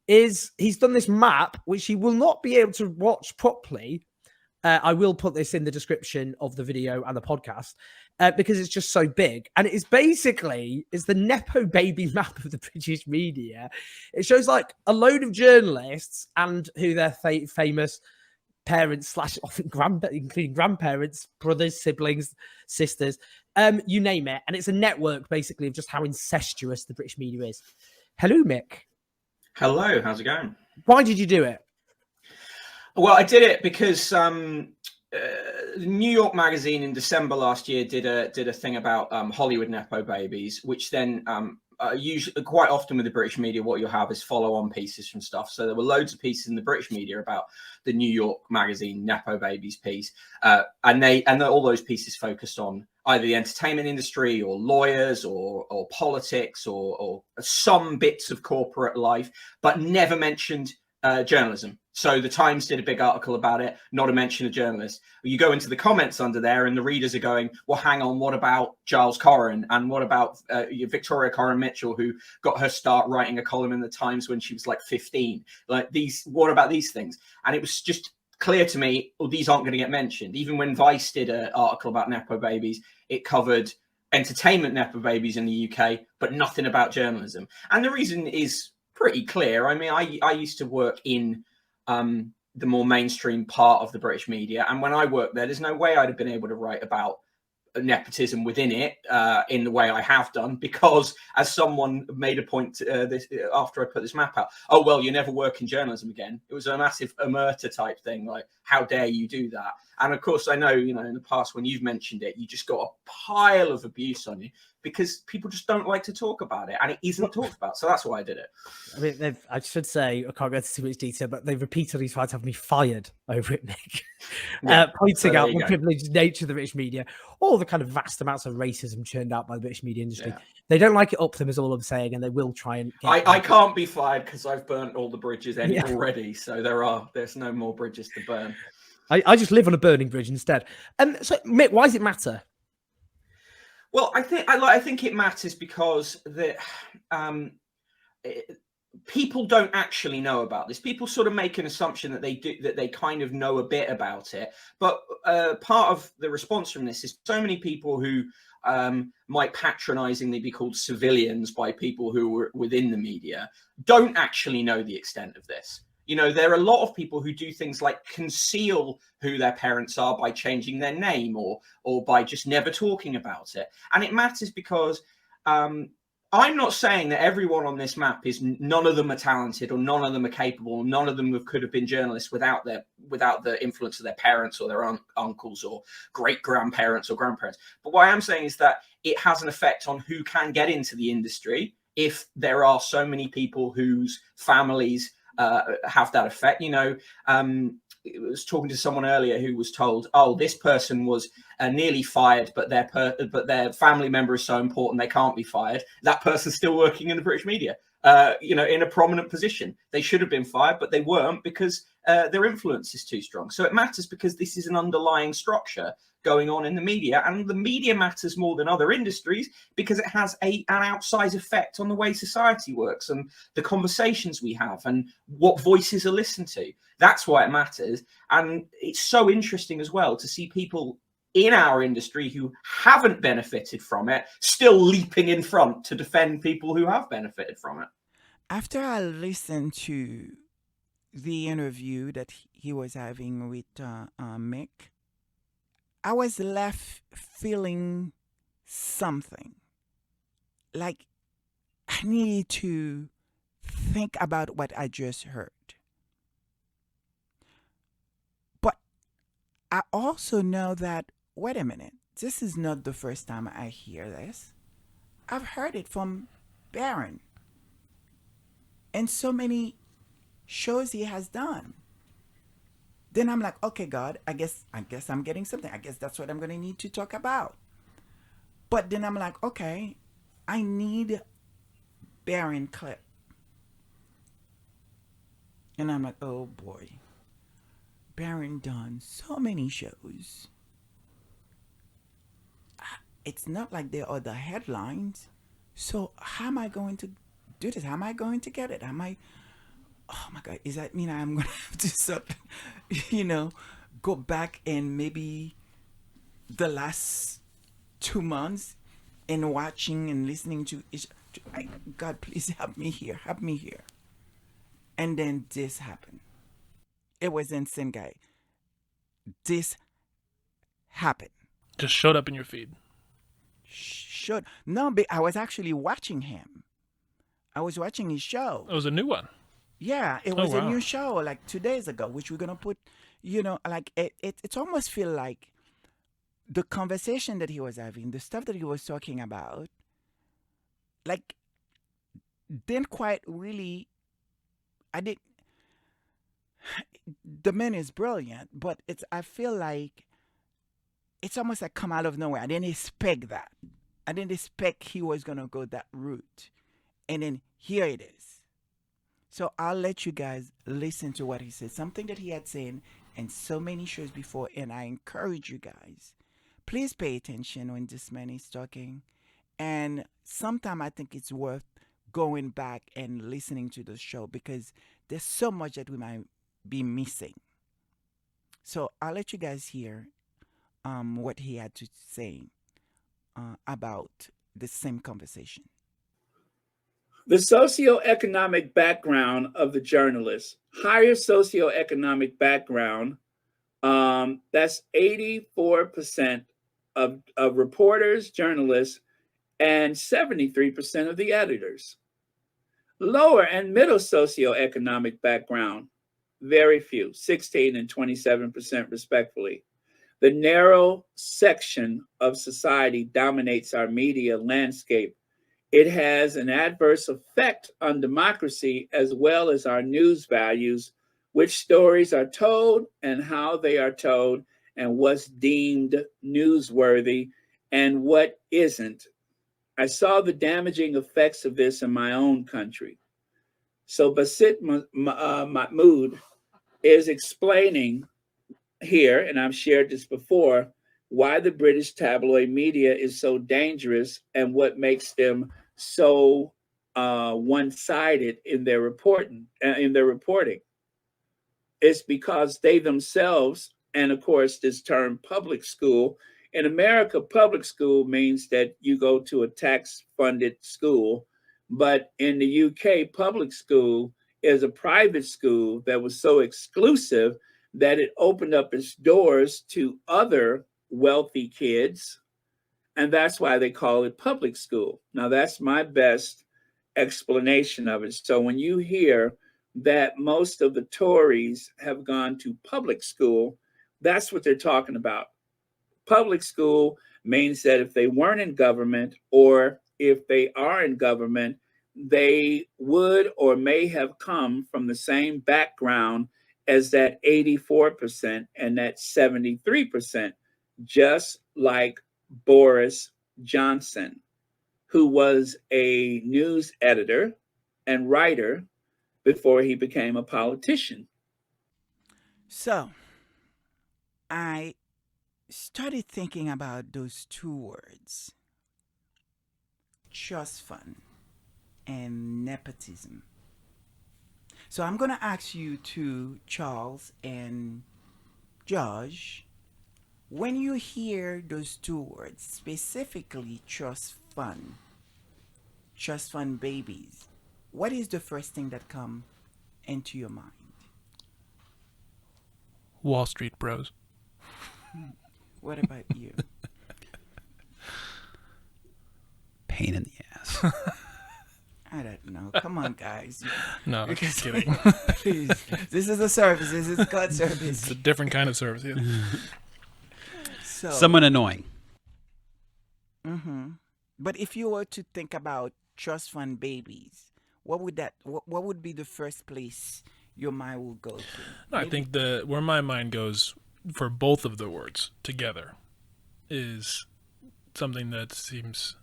is he's done this map, which you will not be able to watch properly. I will put this in the description of the video and the podcast because it's just so big. And it is basically, it's the Nepo baby map of the British media. It shows like a load of journalists and who their famous parents / often including grandparents, brothers, siblings, sisters, you name it. And it's a network basically of just how incestuous the British media is. Hello, Mick. Hello, how's it going? Why did you do it? Well, I did it because New York Magazine in December last year did a thing about Hollywood Nepo babies, which then usually quite often with the British media, what you'll have is follow-on pieces from stuff. So there were loads of pieces in the British media about the New York Magazine Nepo babies piece, and all those pieces focused on either the entertainment industry or lawyers or politics or some bits of corporate life, but never mentioned journalism. So the Times did a big article about it, not a mention of journalists. You go into the comments under there and the readers are going, well, hang on, what about Giles Corrin? And what about Victoria Corrin Mitchell, who got her start writing a column in the Times when she was like 15? Like what about these things? And it was just clear to me, well, these aren't going to get mentioned. Even when Vice did an article about Nepo babies, it covered entertainment Nepo babies in the UK, but nothing about journalism. And the reason is pretty clear. I mean, I used to work in the more mainstream part of the British media, and when I worked there's no way I'd have been able to write about nepotism within it in the way I have done, because as someone made a point this after I put this map out, oh well, you never work in journalism again. It was a massive omerta type thing, like how dare you do that? And of course I know, you know, in the past when you've mentioned it, you just got a pile of abuse on you because people just don't like to talk about it, and it isn't talked about. So that's why I did it. I mean, I should say, I can't go into too much detail, but they've repeatedly tried to have me fired over it, Nick. Yeah, Pointing out the privileged nature of the British media, all the kind of vast amounts of racism churned out by the British media industry. Yeah. They don't like it up them, is all I'm saying, and they will try and get I can't be fired because I've burnt all the bridges already. So there's no more bridges to burn. I just live on a burning bridge instead. So, Mick, why does it matter? Well, I think it matters because people don't actually know about this. People sort of make an assumption that they kind of know a bit about it. But part of the response from this is so many people who might patronizingly be called civilians by people who are within the media don't actually know the extent of this. You know, there are a lot of people who do things like conceal who their parents are by changing their name or by just never talking about it. And it matters because I'm not saying that everyone on this map is, none of them are talented or none of them are capable, or none of them could have been journalists without the influence of their parents or their uncles or great grandparents or grandparents. But what I am saying is that it has an effect on who can get into the industry if there are so many people whose families have that effect. You know, I was talking to someone earlier who was told, oh, this person was nearly fired, but their family member is so important they can't be fired. That person's still working in the British media, you know, in a prominent position. They should have been fired, but they weren't because their influence is too strong. So it matters because this is an underlying structure going on in the media, and the media matters more than other industries because it has an outsized effect on the way society works and the conversations we have and what voices are listened to. That's why it matters. And it's so interesting as well to see people in our industry who haven't benefited from it still leaping in front to defend people who have benefited from it. After I listened to the interview that he was having with Mick, I was left feeling something. Like I need to think about what I just heard. But I also know that, wait a minute, this is not the first time I hear this. I've heard it from Barron and so many shows he has done. Then I'm like, okay, God, I guess I'm getting something. I guess that's what I'm going to need to talk about. But then I'm like, okay, I need Barron clip. And I'm like, oh boy, Barron done so many shows. It's not like there are the headlines. So how am I going to do this? How am I going to get it? Oh my God, does that mean I'm going to have to sort of, go back and maybe the last 2 months and watching and listening to God, please help me here. And then this happened. It was insane, guy. This happened. Just showed up in your feed. No, but I was actually watching him. I was watching his show. It was a new one. Yeah, it was a wow. new show like 2 days ago, which we're gonna put, like it's almost feel like the conversation that he was having, the stuff that he was talking about, like didn't quite really. The man is brilliant, but I feel like it's almost like come out of nowhere. I didn't expect that. I didn't expect he was gonna go that route, and then here it is. So I'll let you guys listen to what he said, something that he had said in so many shows before, and I encourage you guys, please pay attention when this man is talking. And sometime I think it's worth going back and listening to the show because there's so much that we might be missing. So I'll let you guys hear what he had to say about the same conversation. The socioeconomic background of the journalist, higher socioeconomic background, that's 84% of reporters, journalists, and 73% of the editors. Lower and middle socioeconomic background, very few, 16 and 27% respectively. The narrow section of society dominates our media landscape. It has an adverse effect on democracy as well as our news values, which stories are told and how they are told, and what's deemed newsworthy and what isn't. I saw the damaging effects of this in my own country. So Basit Mahmoud is explaining here, and I've shared this before, why the British tabloid media is so dangerous and what makes them so one-sided in their reporting. It's because they themselves, and of course, this term public school. In America, public school means that you go to a tax-funded school, but in the UK, public school is a private school that was so exclusive that it opened up its doors to other wealthy kids, and that's why they call it public school. Now, that's my best explanation of it. So when you hear that most of the Tories have gone to public school, that's what they're talking about. Public school means that if they weren't in government, or if they are in government, they would or may have come from the same background as that 84% and that 73%, just like Boris Johnson, who was a news editor and writer before he became a politician. So I started thinking about those two words, trust fund and nepotism. So I'm going to ask you to, Charles and Josh, when you hear those two words, specifically trust fund babies, what is the first thing that come into your mind? Wall Street bros. What about you? Pain in the ass. I don't know. Come on, guys. No, I'm just kidding. Please. This is a service. This is God It's service. a different kind of service. Yeah. So, Someone annoying. mm-hmm. But if you were to think about trust fund babies, what would be the first place your mind will go to? No, I Maybe- think where my mind goes for both of the words together is something that seems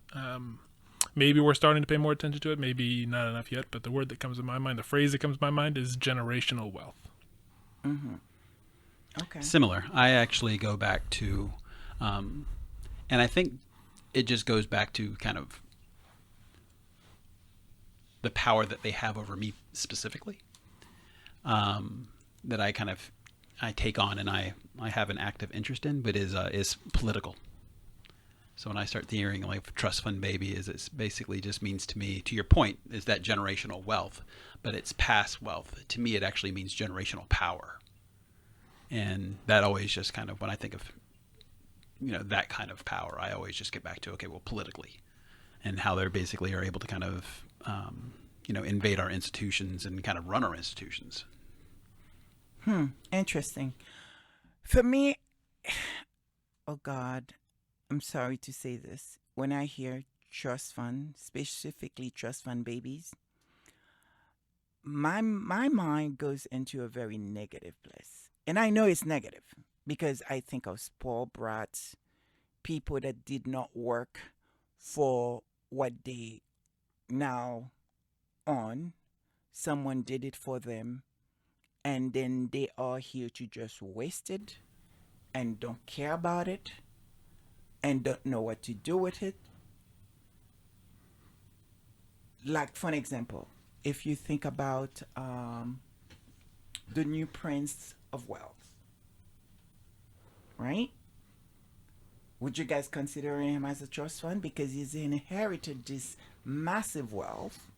maybe we're starting to pay more attention to it, maybe not enough yet, but the word that comes to my mind, the phrase that comes to my mind is generational wealth. Mm-hmm. Okay. Similar. I actually go back to, and I think it just goes back to kind of the power that they have over me specifically, that I take on and I have an active interest in, but is political. So when I start hearing like trust fund baby, it basically just means to me, to your point, is that generational wealth, but it's past wealth. To me, it actually means generational power. And that always just kind of, when I think of, that kind of power, I always just get back to, okay, well, politically, and how they basically are able to kind of, invade our institutions and kind of run our institutions. Interesting. For me, oh God, I'm sorry to say this. When I hear trust fund, specifically trust fund babies, my mind goes into a very negative place. And I know it's negative because I think of spoiled brats, people that did not work for what they now on, someone did it for them, and then they are here to just waste it and don't care about it and don't know what to do with it. Like, for an example, if you think about the new Prince of Wales, right? Would you guys consider him as a trust fund because he's inherited this massive wealth?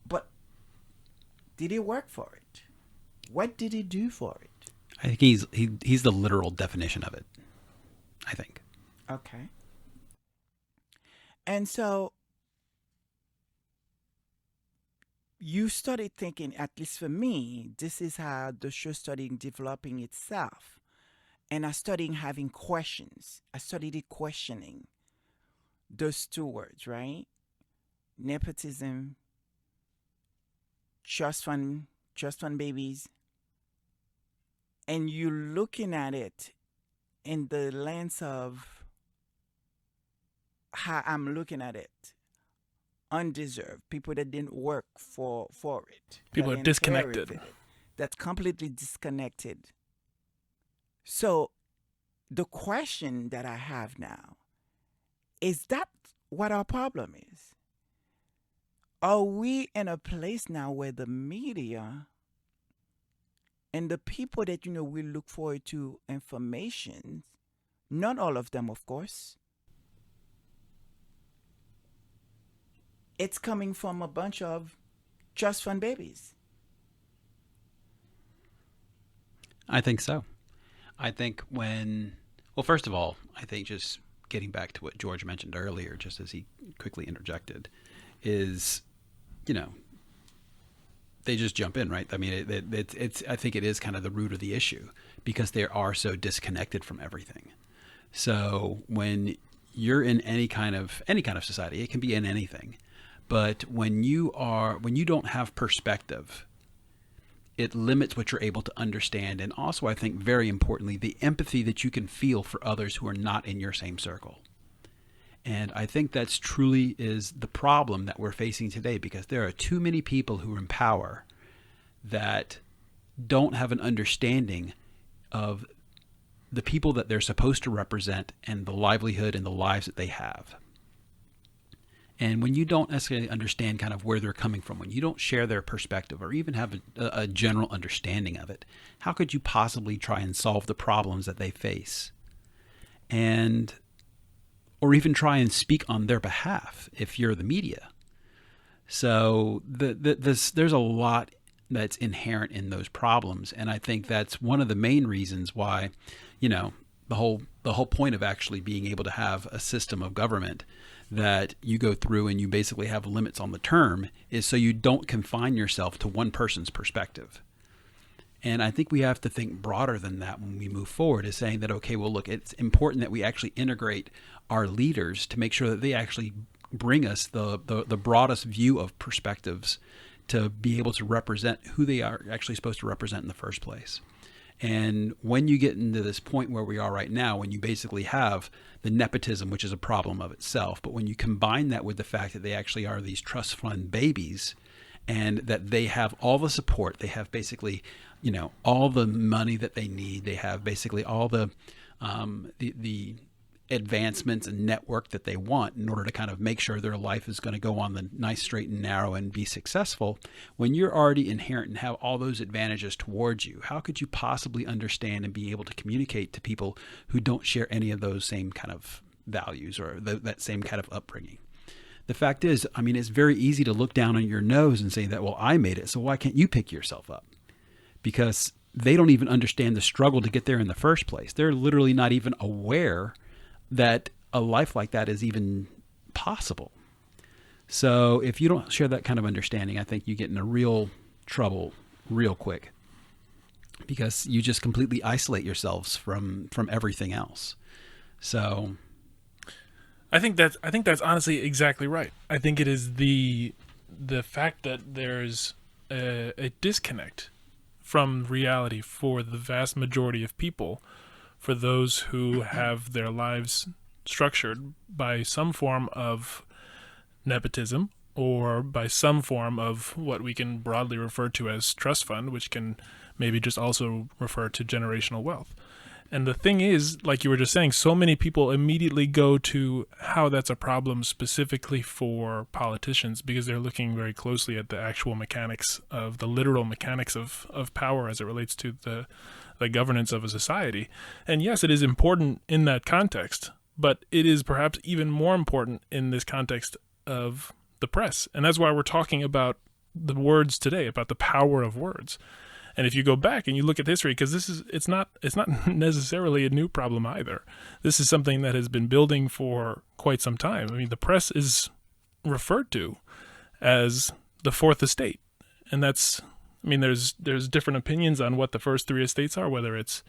But did he work for it? What did he do for it? I think he's the literal definition of it. I think. Okay. And so you started thinking, at least for me, this is how the show started developing itself. And I started having questions. I started questioning those two words, right? Nepotism, trust fund babies. And you looking at it in the lens of how I'm looking at it. Undeserved. People that didn't work for it. People that are disconnected. inherited it, that's completely disconnected. So the question that I have now is that what our problem is? Are we in a place now where the media and the people that we look forward to information, not all of them, of course, it's coming from a bunch of trust fund babies? I think so. I think well, first of all, I think just getting back to what George mentioned earlier, just as he quickly interjected, is, they just jump in, right? I mean, it's I think it is kind of the root of the issue because they are so disconnected from everything. So when you're in any kind of society, it can be in anything, but when you don't have perspective, it limits what you're able to understand. And also, I think very importantly, the empathy that you can feel for others who are not in your same circle. And I think that's truly is the problem that we're facing today, because there are too many people who are in power that don't have an understanding of the people that they're supposed to represent and the livelihood and the lives that they have. And when you don't necessarily understand kind of where they're coming from, when you don't share their perspective or even have a general understanding of it, how could you possibly try and solve the problems that they face? Or even try and speak on their behalf if you're the media. So there's a lot that's inherent in those problems. And I think that's one of the main reasons why, the whole point of actually being able to have a system of government that you go through and you basically have limits on the term is so you don't confine yourself to one person's perspective. And I think we have to think broader than that when we move forward, is saying that, okay, well, look, it's important that we actually integrate our leaders to make sure that they actually bring us the broadest view of perspectives to be able to represent who they are actually supposed to represent in the first place. And when you get into this point where we are right now, when you basically have the nepotism, which is a problem of itself, but when you combine that with the fact that they actually are these trust fund babies and that they have all the support, they have basically, all the money that they need, they have basically all the advancements and network that they want in order to kind of make sure their life is going to go on the nice, straight and narrow and be successful. When you're already inherent and have all those advantages towards you, how could you possibly understand and be able to communicate to people who don't share any of those same kind of values or that same kind of upbringing? The fact is, I mean, it's very easy to look down on your nose and say that, well, I made it, so why can't you pick yourself up? Because they don't even understand the struggle to get there in the first place. They're literally not even aware that a life like that is even possible. So if you don't share that kind of understanding, I think you get into real trouble real quick, because you just completely isolate yourselves from everything else. So I think that's honestly exactly right. I think it is the fact that there's a disconnect from reality for the vast majority of people, for those who have their lives structured by some form of nepotism or by some form of what we can broadly refer to as trust fund, which can maybe just also refer to generational wealth. And the thing is, like you were just saying, so many people immediately go to how that's a problem specifically for politicians because they're looking very closely at the actual mechanics of the literal mechanics of power as it relates to the governance of a society. And yes, it is important in that context, but it is perhaps even more important in this context of the press. And that's why we're talking about the words today, about the power of words. And if you go back and you look at history, because it's not necessarily a new problem either. This is something that has been building for quite some time. I mean, the press is referred to as the fourth estate, and that's. I mean, there's different opinions on what the first three estates are. Whether it's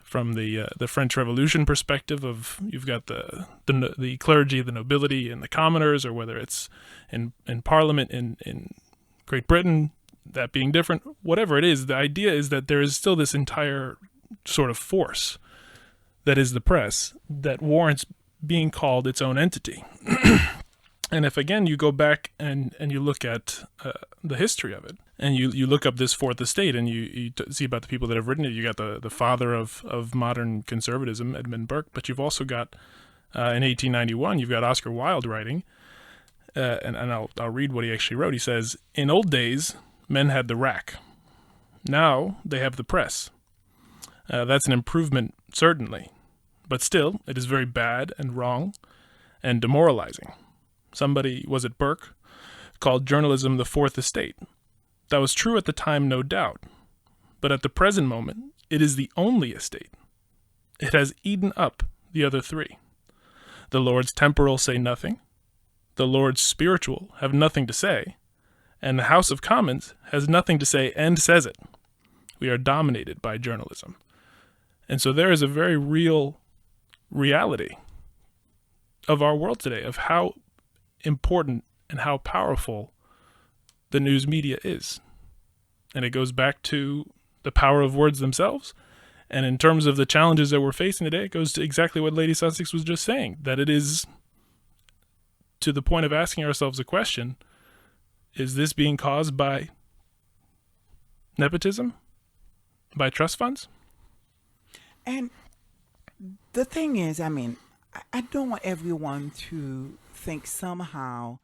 from the French Revolution perspective of you've got the clergy, the nobility, and the commoners, or whether it's in Parliament in Great Britain. That being different, whatever it is, the idea is that there is still this entire sort of force that is the press that warrants being called its own entity. And if, again, you go back and you look at the history of it, and you look up this fourth estate, and you see about the people that have written it, you got the father of modern conservatism, Edmund Burke, but you've also got, in 1891, you've got Oscar Wilde writing, and I'll read what he actually wrote. He says, "In old days, men had the rack. Now they have the press. That's an improvement, certainly. But still, it is very bad and wrong and demoralizing. Somebody, was it Burke, called journalism the fourth estate. That was true at the time, no doubt. But at the present moment, it is the only estate. It has eaten up the other three. The lords temporal say nothing. The lords spiritual have nothing to say. And the House of Commons has nothing to say and says it. We are dominated by journalism." And so there is a very real reality of our world today, of how important and how powerful the news media is. And it goes back to the power of words themselves. And in terms of the challenges that we're facing today, it goes to exactly what Lady Sussex was just saying, that it is to the point of asking ourselves a question: is this being caused by nepotism? By trust funds? And the thing is, I mean, I don't want everyone to think somehow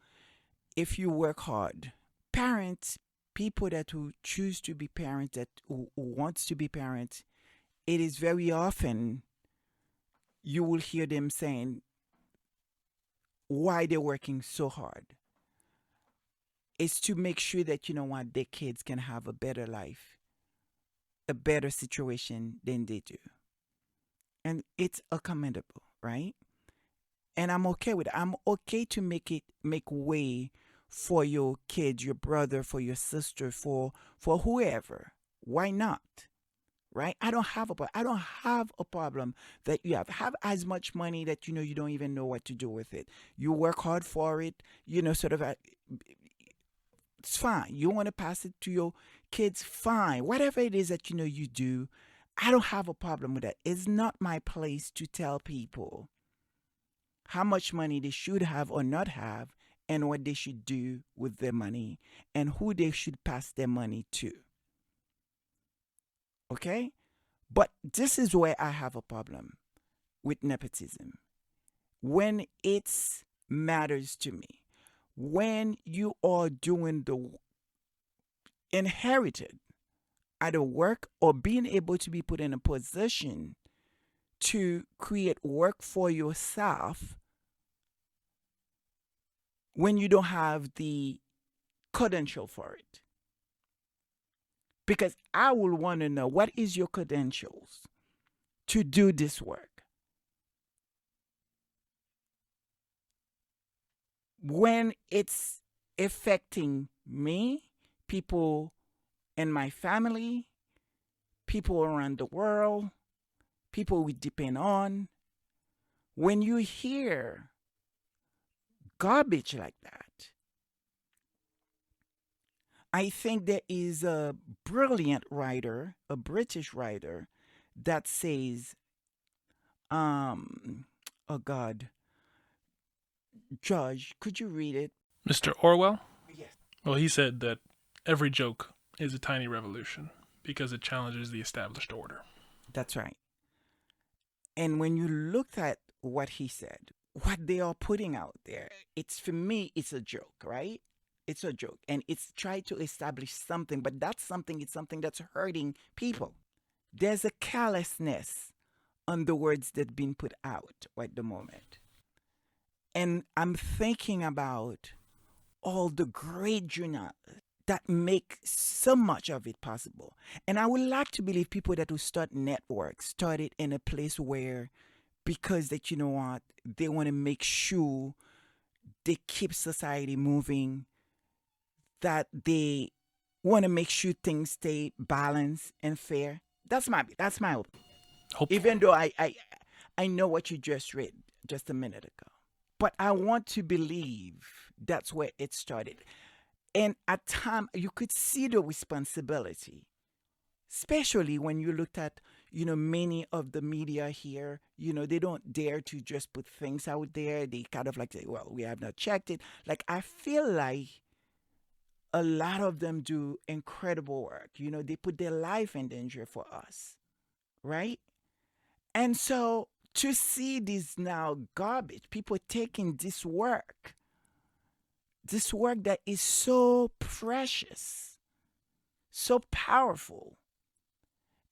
if you work hard, parents, people that who choose to be parents, that who wants to be parents, it is very often you will hear them saying why they're working so hard. Is to make sure that, you know what, their kids can have a better life, a better situation than they do. And it's a commendable, right? And I'm okay with it. I'm okay to make way for your kids, your brother, for your sister, for whoever. Why not? Right? I don't have a problem that you have as much money that you don't even know what to do with it. You work hard for it, sort of it's fine. You want to pass it to your kids, fine. Whatever it is that you do, I don't have a problem with that. It's not my place to tell people how much money they should have or not have and what they should do with their money and who they should pass their money to. Okay? But this is where I have a problem with nepotism. When it matters to me, when you are doing the inherited either work or being able to be put in a position to create work for yourself when you don't have the credential for it. Because I will want to know, what is your credentials to do this work? When it's affecting me, people in my family, people around the world, people we depend on, when you hear garbage like that, I think there is a brilliant writer, a British writer, that says, oh God, Judge, could you read it? Mr. Orwell? Yes. Well, he said that every joke is a tiny revolution because it challenges the established order. That's right. And when you look at what he said, what they are putting out there, it's for me, it's a joke, right? It's a joke. And it's trying to establish something, but that something is something that's hurting people. There's a callousness on the words that have been put out at the moment. And I'm thinking about all the great journalists that make so much of it possible. And I would like to believe people that will start networks started in a place where, because that, you know what, they want to make sure they keep society moving, that they want to make sure things stay balanced and fair. That's my opinion. Hopeful. Even though I know what you just read just a minute ago. But I want to believe that's where it started. And at time you could see the responsibility, especially when you looked at, many of the media here, they don't dare to just put things out there. They kind of like say, well, we have not checked it. Like, I feel like a lot of them do incredible work. They put their life in danger for us, right? And so to see this now garbage, people taking this work that is so precious, so powerful,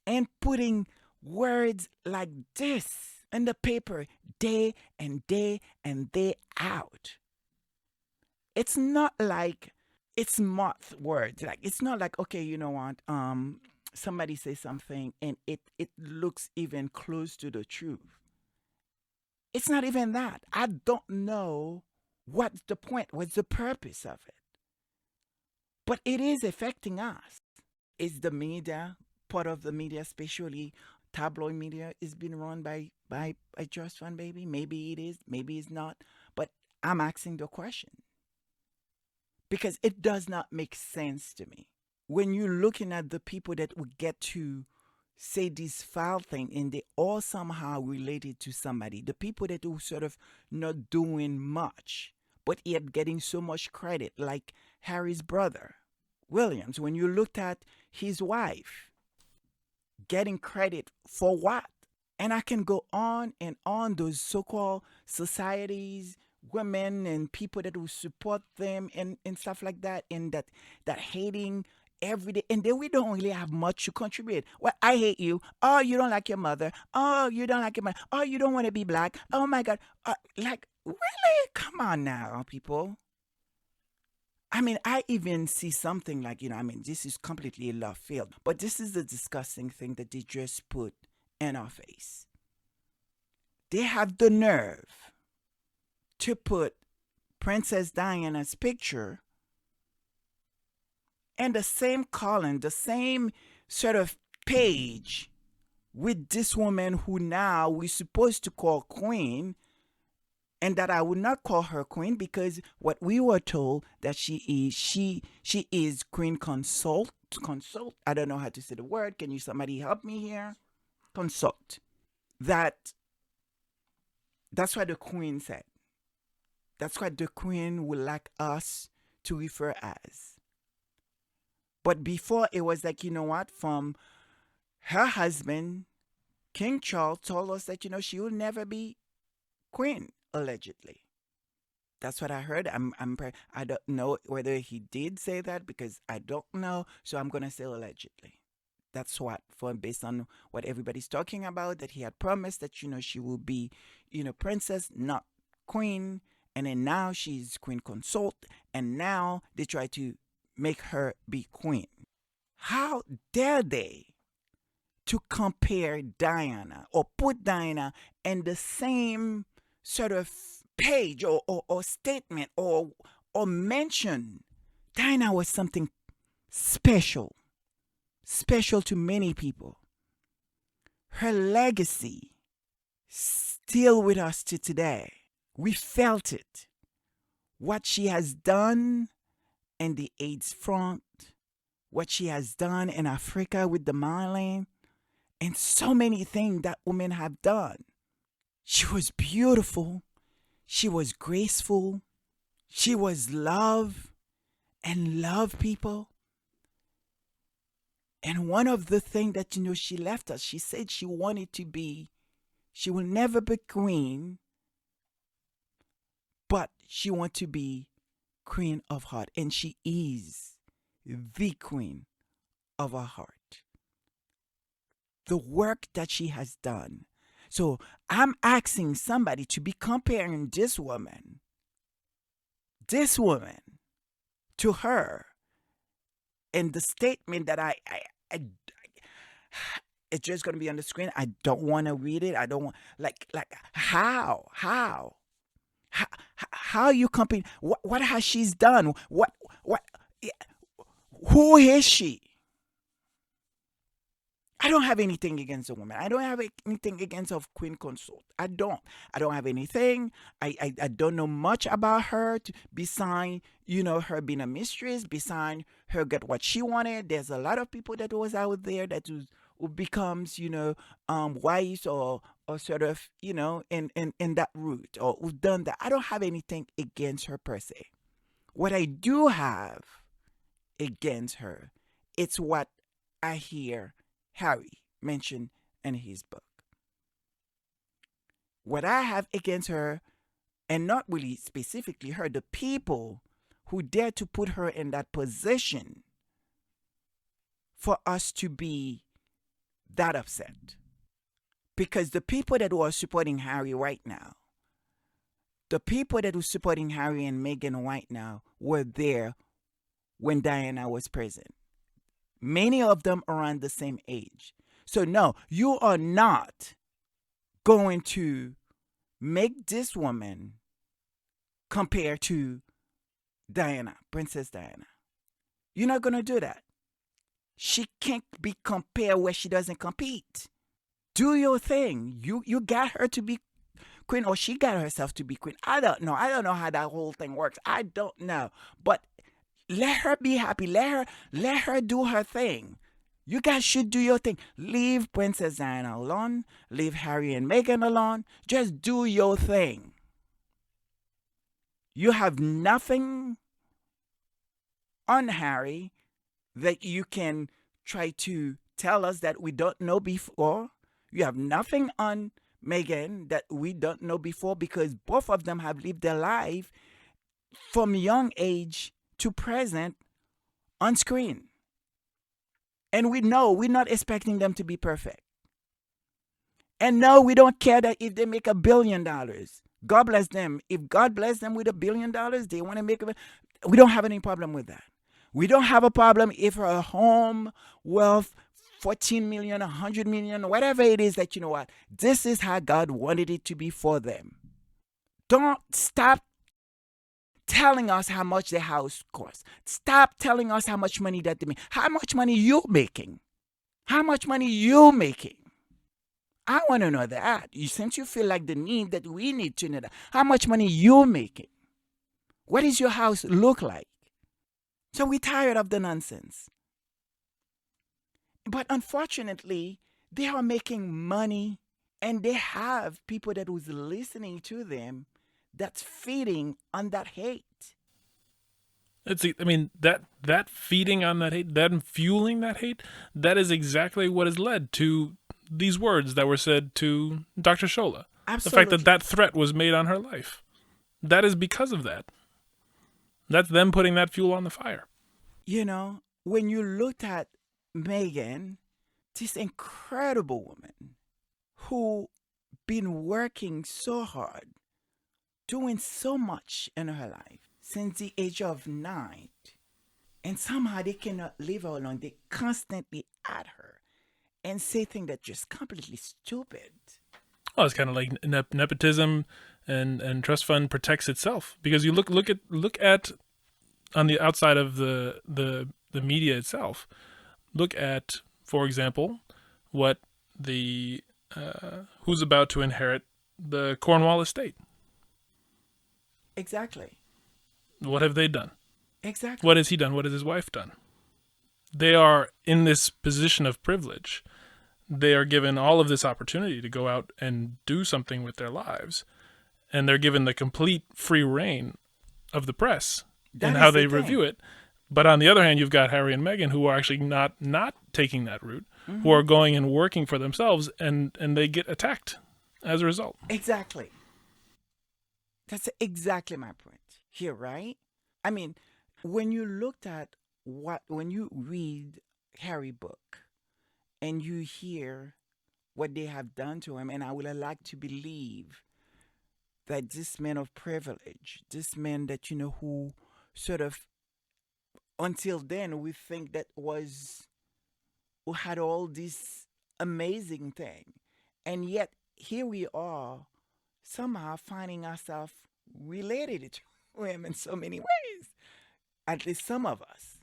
and putting words like this in the paper day and day and day out. It's not like it's moth words. Like, it's not like, okay, you know what? Somebody say something and it looks even close to the truth. It's not even that. I don't know what's the point, what's the purpose of it. But it is affecting us. Is the media, part of the media, especially tabloid media, is being run by a trust fund baby? Maybe it is, maybe it's not. But I'm asking the question. Because it does not make sense to me. When you're looking at the people that would get to say this foul thing and they all somehow related to somebody, the people that were sort of not doing much, but yet getting so much credit, like Harry's brother, Williams, when you looked at his wife, getting credit for what? And I can go on and on, those so-called societies, women and people that will support them and stuff like that, and that hating every day, and then we don't really have much to contribute. Well, I hate you. Oh, you don't like your mother. Oh, you don't like your mother. Oh, you don't want to be black. Oh my God. Like, really? Come on now, people. I mean, I even see something like, this is completely left field, but this is the disgusting thing that they just put in our face. They have the nerve to put Princess Diana's picture and the same column, the same sort of page with this woman who now we're supposed to call queen, and that I would not call her queen because what we were told that she is queen consort. I don't know how to say the word. Can you somebody help me here? Consort. That's what the queen said. That's what the queen would like us to refer as. But before, it was like, from her husband, King Charles told us that, she will never be queen, allegedly. That's what I heard. I don't know whether he did say that because I don't know. So I'm going to say allegedly. That's based on what everybody's talking about, that he had promised that, she will be, princess, not queen. And then now she's queen consort. And now they try to make her be queen. How dare they to compare Diana or put Diana in the same sort of page or statement or mention? Diana was something special to many people. Her legacy still with us to today. We felt it. What she has done in the AIDS front, what she has done in Africa with the Malian, and so many things that women have done. She was beautiful. She was graceful. She was love and love people. And one of the things that, she left us, she said she wanted to be, she will never be queen, but she wants to be queen of heart. And she is the queen of our heart. The work that she has done. So I'm asking somebody to be comparing this woman to her, and the statement that I it's just going to be on the screen. I don't want to read it. I don't want, like how you compare, what has she done? What yeah, who is she? I don't have anything against the woman. I don't have anything against her queen consort. I don't have anything. I don't know much about her beside, her being a mistress, beside her get what she wanted. There's a lot of people that was out there that who becomes, wives or sort of, in that route, or who've done that. I don't have anything against her per se. What I do have against her, it's what I hear Harry mentioned in his book. What I have against her, and not really specifically her, the people who dare to put her in that position for us to be that upset. Because the people that are supporting Harry right now, the people that were supporting Harry and Meghan right now were there when Diana was present. Many of them around the same age. So no, you are not going to make this woman compare to Diana, Princess Diana. You're not going to do that. She can't be compared where she doesn't compete. Do your thing. You got her to be queen, or she got herself to be queen. I don't know. I don't know how that whole thing works. I don't know. But let her be happy. Let her do her thing. You guys should do your thing. Leave Princess Diana alone. Leave Harry and Meghan alone. Just do your thing. You have nothing on Harry that you can try to tell us that we don't know before. You have nothing on Meghan that we don't know before, because both of them have lived their life from young age to present on screen. And we know we're not expecting them to be perfect. And no, we don't care that if they make $1 billion. God bless them. If God bless them with $1 billion, they want to make it. We don't have any problem with that. We don't have a problem if her home wealth, 14 million, 100 million, whatever it is, that, this is how God wanted it to be for them. Don't stop telling us how much the house costs. Stop telling us how much money that they make. How much money you making? How much money you making? I want to know that. Since you feel like the need that we need to know that. How much money you making? What does your house look like? So we're tired of the nonsense. But unfortunately, they are making money, and they have people that was listening to them that's feeding on that hate. That feeding on that hate, that fueling that hate, that is exactly what has led to these words that were said to Dr. Shola. Absolutely. The fact that threat was made on her life. That is because of that. That's them putting that fuel on the fire. When you looked at Meghan, this incredible woman who been working so hard, doing so much in her life since the age of 9, and somehow they cannot leave her alone. They constantly at her and say things that just completely stupid. Well, it's kind of like nepotism, and trust fund protects itself, because you look at on the outside of the media itself. Look at, for example, what who's about to inherit the Cornwall estate. Exactly. What have they done? Exactly. What has he done? What has his wife done? They are in this position of privilege. They are given all of this opportunity to go out and do something with their lives, and they're given the complete free reign of the press That and is how the they thing. review it. But on the other hand, you've got Harry and Meghan who are actually not taking that route, who are going and working for themselves, and they get attacked as a result. Exactly. That's exactly my point here, right? I mean, when you looked at when you read Harry book and you hear what they have done to him, and I would like to believe that this man of privilege, this man that, who sort of, until then, we think that who had all this amazing thing. And yet, here we are, somehow finding ourselves related to him in so many ways. At least some of us.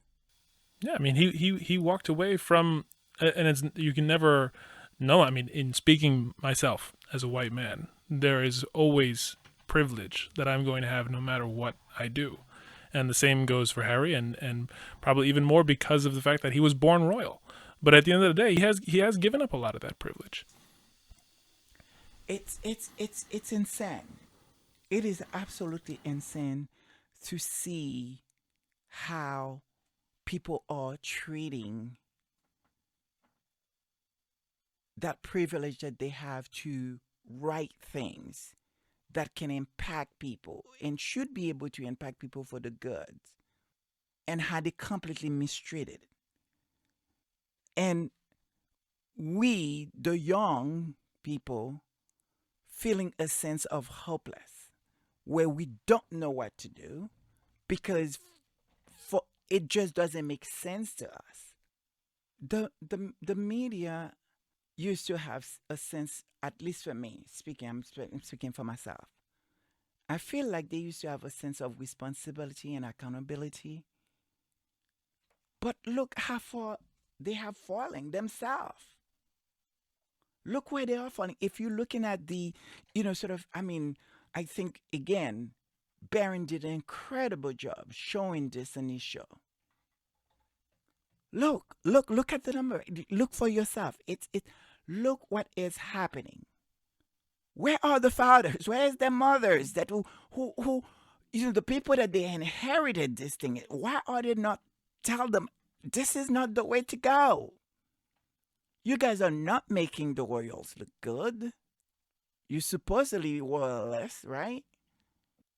Yeah, I mean, he walked away from, and it's, you can never know. I mean, in speaking myself as a white man, there is always privilege that I'm going to have no matter what I do. And the same goes for Harry, and probably even more because of the fact that he was born royal. But at the end of the day, he has given up a lot of that privilege. It's insane. It is absolutely insane to see how people are treating that privilege that they have to write things that can impact people and should be able to impact people for the good, and how they completely mistreated. And we, the young people, feeling a sense of hopeless where we don't know what to do because for it just doesn't make sense to us. The media used to have a sense, at least for me, I'm speaking for myself. I feel like they used to have a sense of responsibility and accountability. But look how far they have fallen themselves. Look where they are falling. If you're looking at the, I think, again, Barron did an incredible job showing this in his show. Look at the number. Look for yourself. Look what is happening. Where are the fathers? Where is the mothers that who the people that they inherited this thing? Why are they not tell them this is not the way to go? You guys are not making the royals look good. You supposedly royalists, right?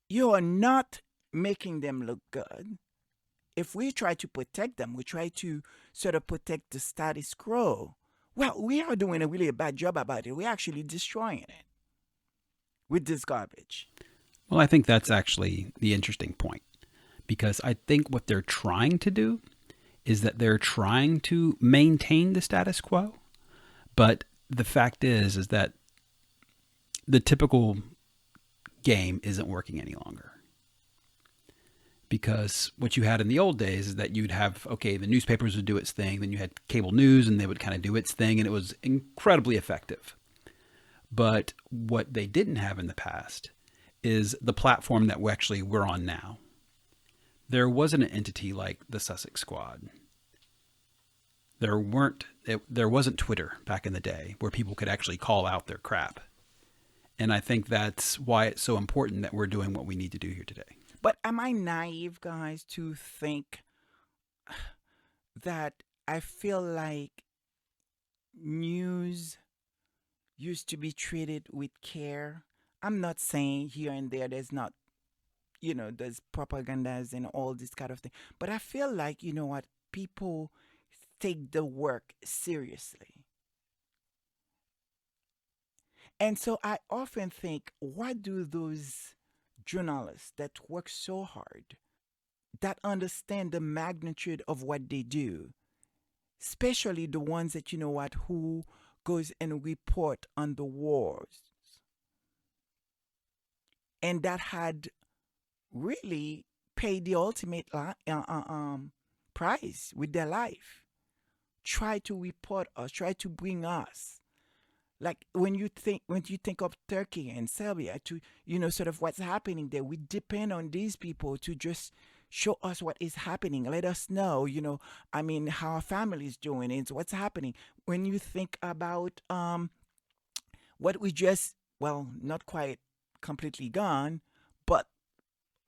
You are not making them look good. If we try to protect them, we try to sort of protect the status quo. Well, we are doing a really bad job about it. We're actually destroying it with this garbage. Well, I think that's actually the interesting point, because I think what they're trying to do is that they're trying to maintain the status quo. But the fact is that the typical game isn't working any longer. Because what you had in the old days is that you'd have, okay, the newspapers would do its thing, then you had cable news and they would kind of do its thing, and it was incredibly effective. But what they didn't have in the past is the platform that we're on now. There wasn't an entity like the Sussex Squad. There wasn't Twitter back in the day where people could actually call out their crap. And I think that's why it's so important that we're doing what we need to do here today. But am I naive, guys, to think that I feel like news used to be treated with care? I'm not saying here and there there's not, there's propagandas and all this kind of thing. But I feel like, what, people take the work seriously. And so I often think, what do those journalists that work so hard, that understand the magnitude of what they do, especially the ones that, who goes and report on the wars, and that had really paid the ultimate price with their life, try to report us, try to bring us. Like when you think of Turkey and Serbia, to sort of what's happening there, we depend on these people to just show us what is happening. Let us know, how our family is doing. It's what's happening. When you think about what we just, well, not quite completely gone, but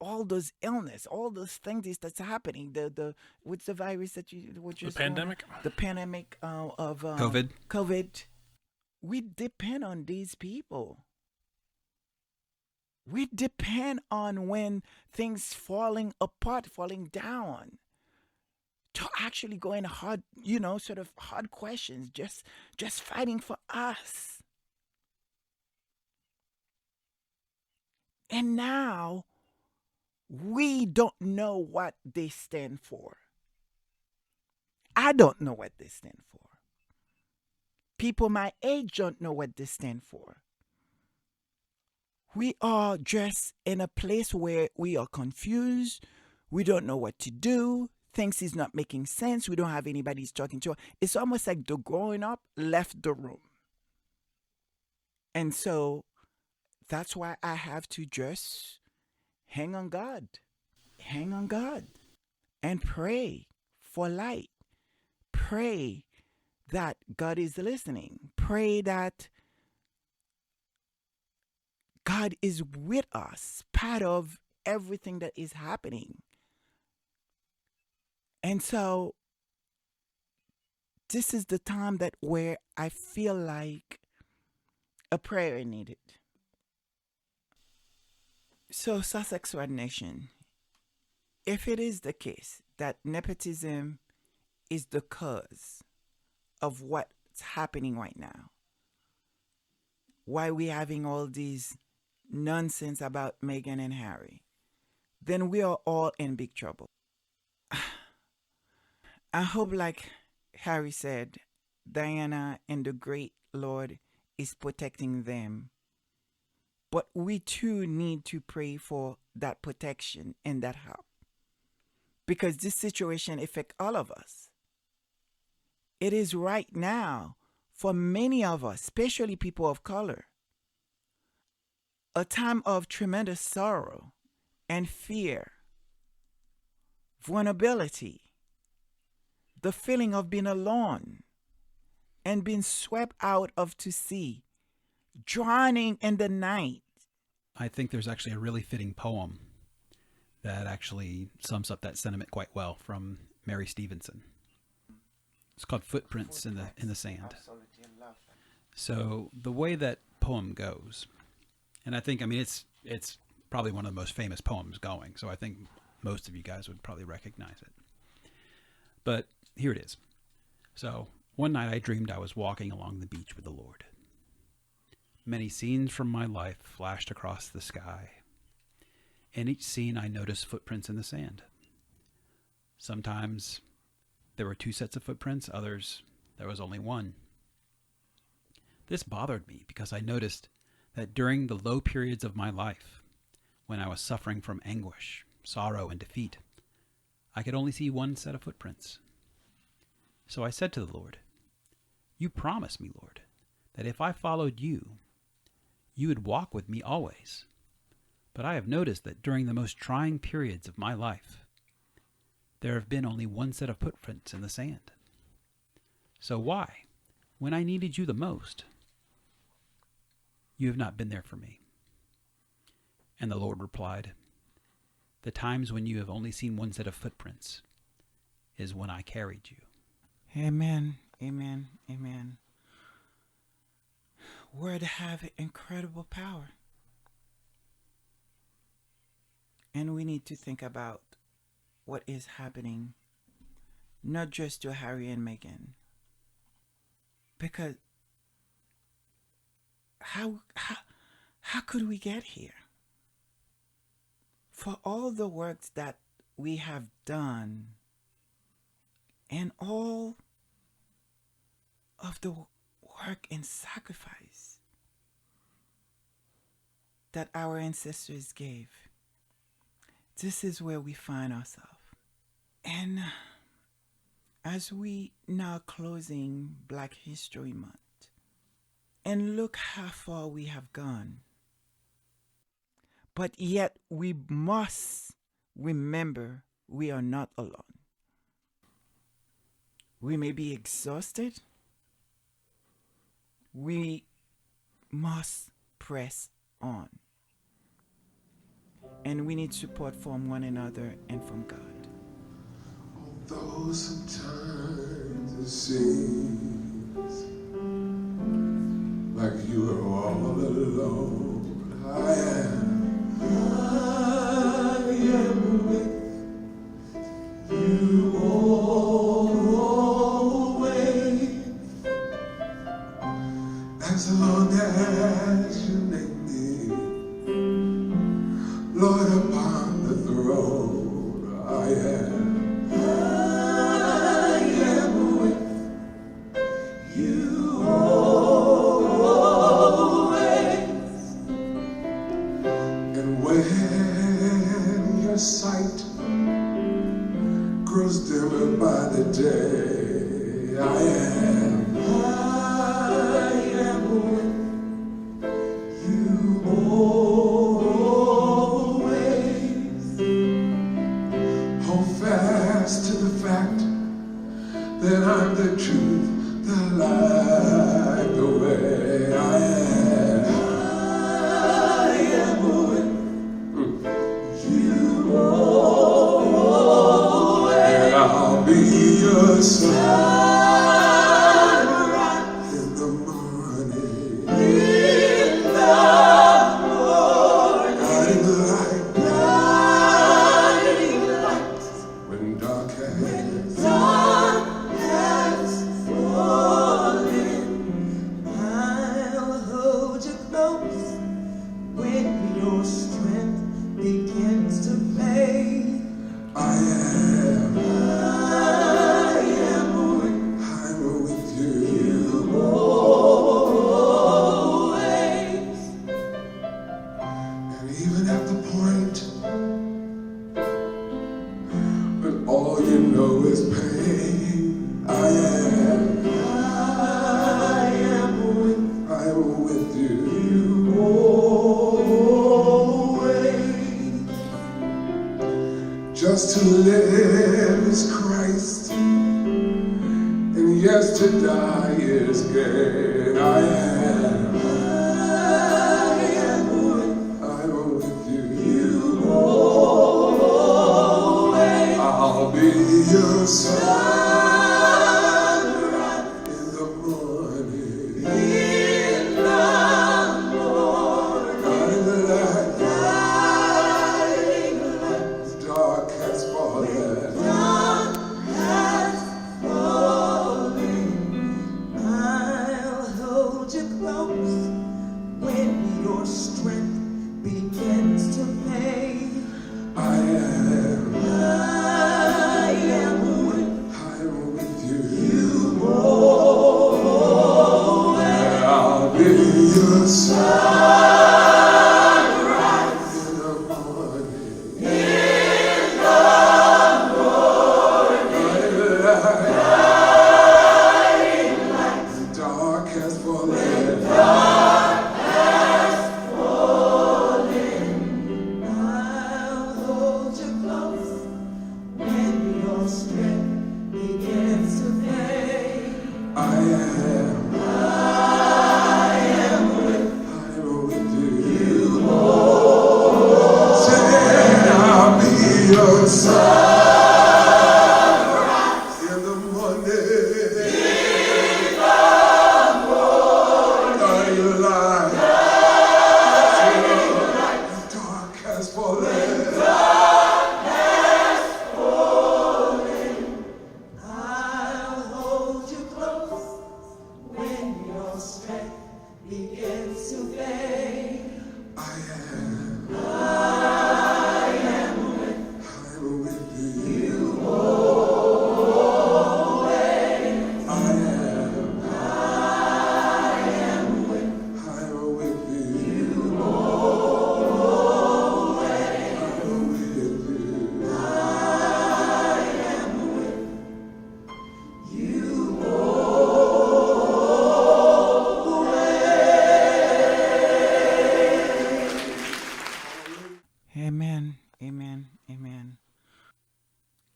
all those illness, all those things that's happening. The what's the virus that you were just pandemic? The pandemic of COVID. COVID. We depend on these people. We depend on when things falling apart, falling down, to actually go in hard, sort of hard questions, just fighting for us. And now we don't know what they stand for. I don't know what they stand for. People my age don't know what they stand for. We are just in a place where we are confused. We don't know what to do. Things is not making sense. We don't have anybody who's talking to us. It's almost like the growing up left the room. And so that's why I have to just hang on God. Hang on God. And pray for light. Pray that God is listening. Pray that God is with us, part of everything that is happening. And so this is the time that where I feel like a prayer is needed. So Sussex Red Nation, if it is the case that nepotism is the cause of what's happening right now, why we having all these nonsense about Meghan and Harry, then we are all in big trouble. I hope, like Harry said, Diana and the great Lord is protecting them. But we too need to pray for that protection and that help. Because this situation affects all of us. It is right now, for many of us, especially people of color, a time of tremendous sorrow and fear, vulnerability, the feeling of being alone and being swept out of to sea, drowning in the night. I think there's actually a really fitting poem that actually sums up that sentiment quite well from Mary Stevenson. It's called Footprints in the Sand. So the way that poem goes, and I think, it's probably one of the most famous poems going, so I think most of you guys would probably recognize it. But here it is. So one night I dreamed I was walking along the beach with the Lord. Many scenes from my life flashed across the sky. In each scene I noticed footprints in the sand. Sometimes there were 2 sets of footprints, others there was only one. This bothered me because I noticed that during the low periods of my life, when I was suffering from anguish, sorrow, and defeat, I could only see 1 set of footprints. So I said to the Lord, "You promised me, Lord, that if I followed you, you would walk with me always. But I have noticed that during the most trying periods of my life, there have been only 1 set of footprints in the sand. So why, when I needed you the most, you have not been there for me?" And the Lord replied, "The times when you have only seen 1 set of footprints is when I carried you." Amen. Amen. Amen. Word have incredible power. And we need to think about what is happening, not just to Harry and Meghan. Because how could we get here? For all the works that we have done and all of the work and sacrifice that our ancestors gave, this is where we find ourselves. And as we now closing Black History Month, and look how far we have gone, but yet we must remember we are not alone. We may be exhausted. We must press on. And we need support from one another and from God. Though sometimes it seems like you are all alone, I am with you always, as long as you make me Lord upon the throne. I am with you always, and when your sight grows dimmer by the day, I am with you always. Hold fast to the fact that I'm the truth, the light, the way. I am with you always. And I'll be your sunrise in the morning. In the morning. Guiding light. Guiding light. When dark has fallen, I'll hold you close when your strength begins to fade. I am with you always. And even at the point when all you know is pain, I am with you always. Just to live is Christ, and yes, to die is gain. I am with you always. I'll be your sunrise in the morning. In the morning. Guiding the light. Guiding the light. Dark has fallen. Dark has fallen. I'll hold you close when your strength begins to fade. I am with you always. I'll be your sunrise in the morning. In the morning. Guiding light. Dark has fallen. Dark has fallen. I'll hold you close when your strength begins to fade. I am with you always. Say I'll be your sunrise in the morning. In the morning. Guiding the light. Dark has fallen. Dark has fallen. I'll hold you close when your strength begins to fade. I am with you always. I am with you always. I'm with you Amen. Amen. Amen.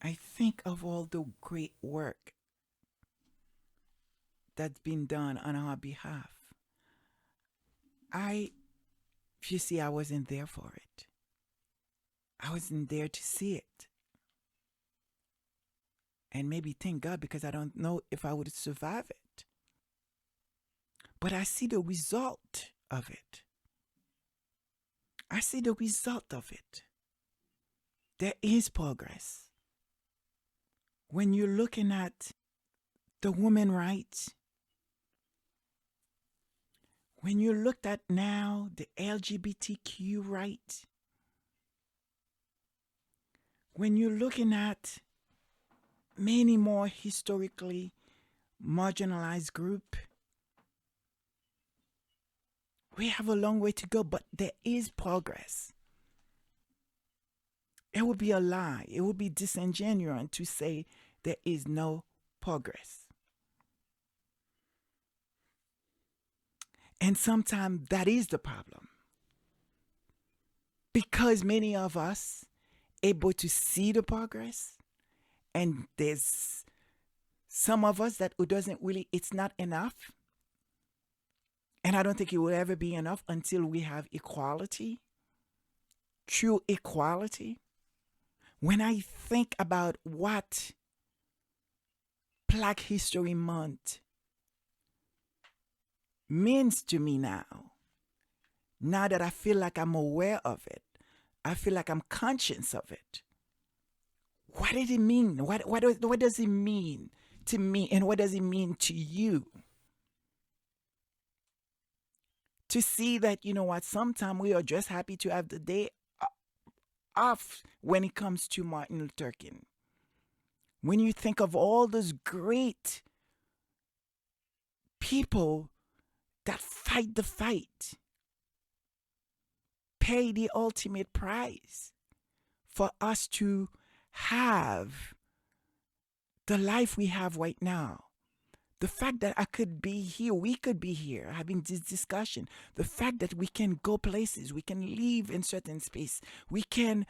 I think of all the great work that's been done on our behalf. You see, I wasn't there for it. I wasn't there to see it. And maybe thank God, because I don't know if I would survive it. But I see the result of it. I see the result of it. There is progress. When you're looking at the women rights, when you looked at now the LGBTQ rights, when you're looking at many more historically marginalized group, we have a long way to go, but there is progress. It would be a lie. It would be disingenuous to say there is no progress. And sometimes that is the problem. Because many of us able to see the progress, and there's some of us that it doesn't really, it's not enough. And I don't think it will ever be enough until we have equality, true equality. When I think about what Black History Month means to me now that I feel like I'm aware of it, I feel like I'm conscious of it. What did it mean? What does it mean to me, and what does it mean to you? To see that, you know what, sometimes we are just happy to have the day off when it comes to Martin Luther King. When you think of all those great people that fight the fight, pay the ultimate price for us to have the life we have right now. The fact that I could be here, we could be here having this discussion. The fact that we can go places, we can live in certain space. We can,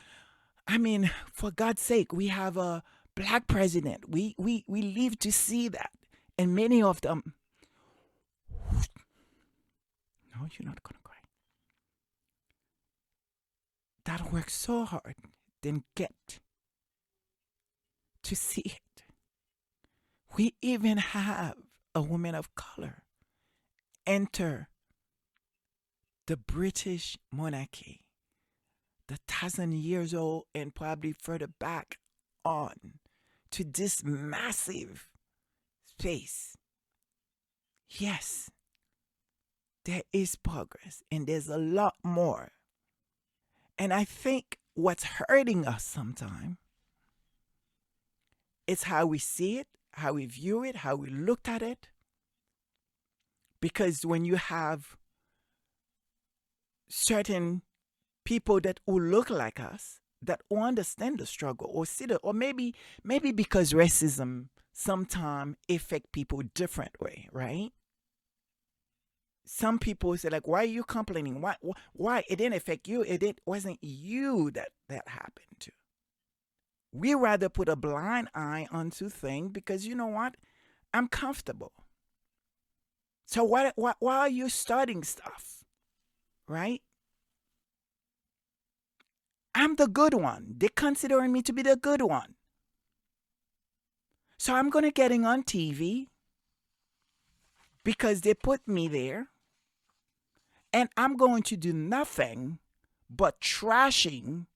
I mean, for God's sake, we have a Black president. We live to see that. And many of them, no, you're not going to cry. That work so hard, then get to see it. We even have a woman of color enter the British monarchy, the 1,000 years old and probably further back on to this massive space. Yes, there is progress, and there's a lot more. And I think what's hurting us sometimes is how we see it, how we view it, how we looked at it. Because when you have certain people that who look like us, that will understand the struggle or see it, or maybe because racism sometimes affect people different way, right? Some people say like, why are you complaining? Why it didn't affect you? It wasn't you that happened to. We rather put a blind eye onto things because you know what? I'm comfortable. So why are you starting stuff? Right? I'm the good one. They're considering me to be the good one. So I'm going to get on TV because they put me there. And I'm going to do nothing but trashing,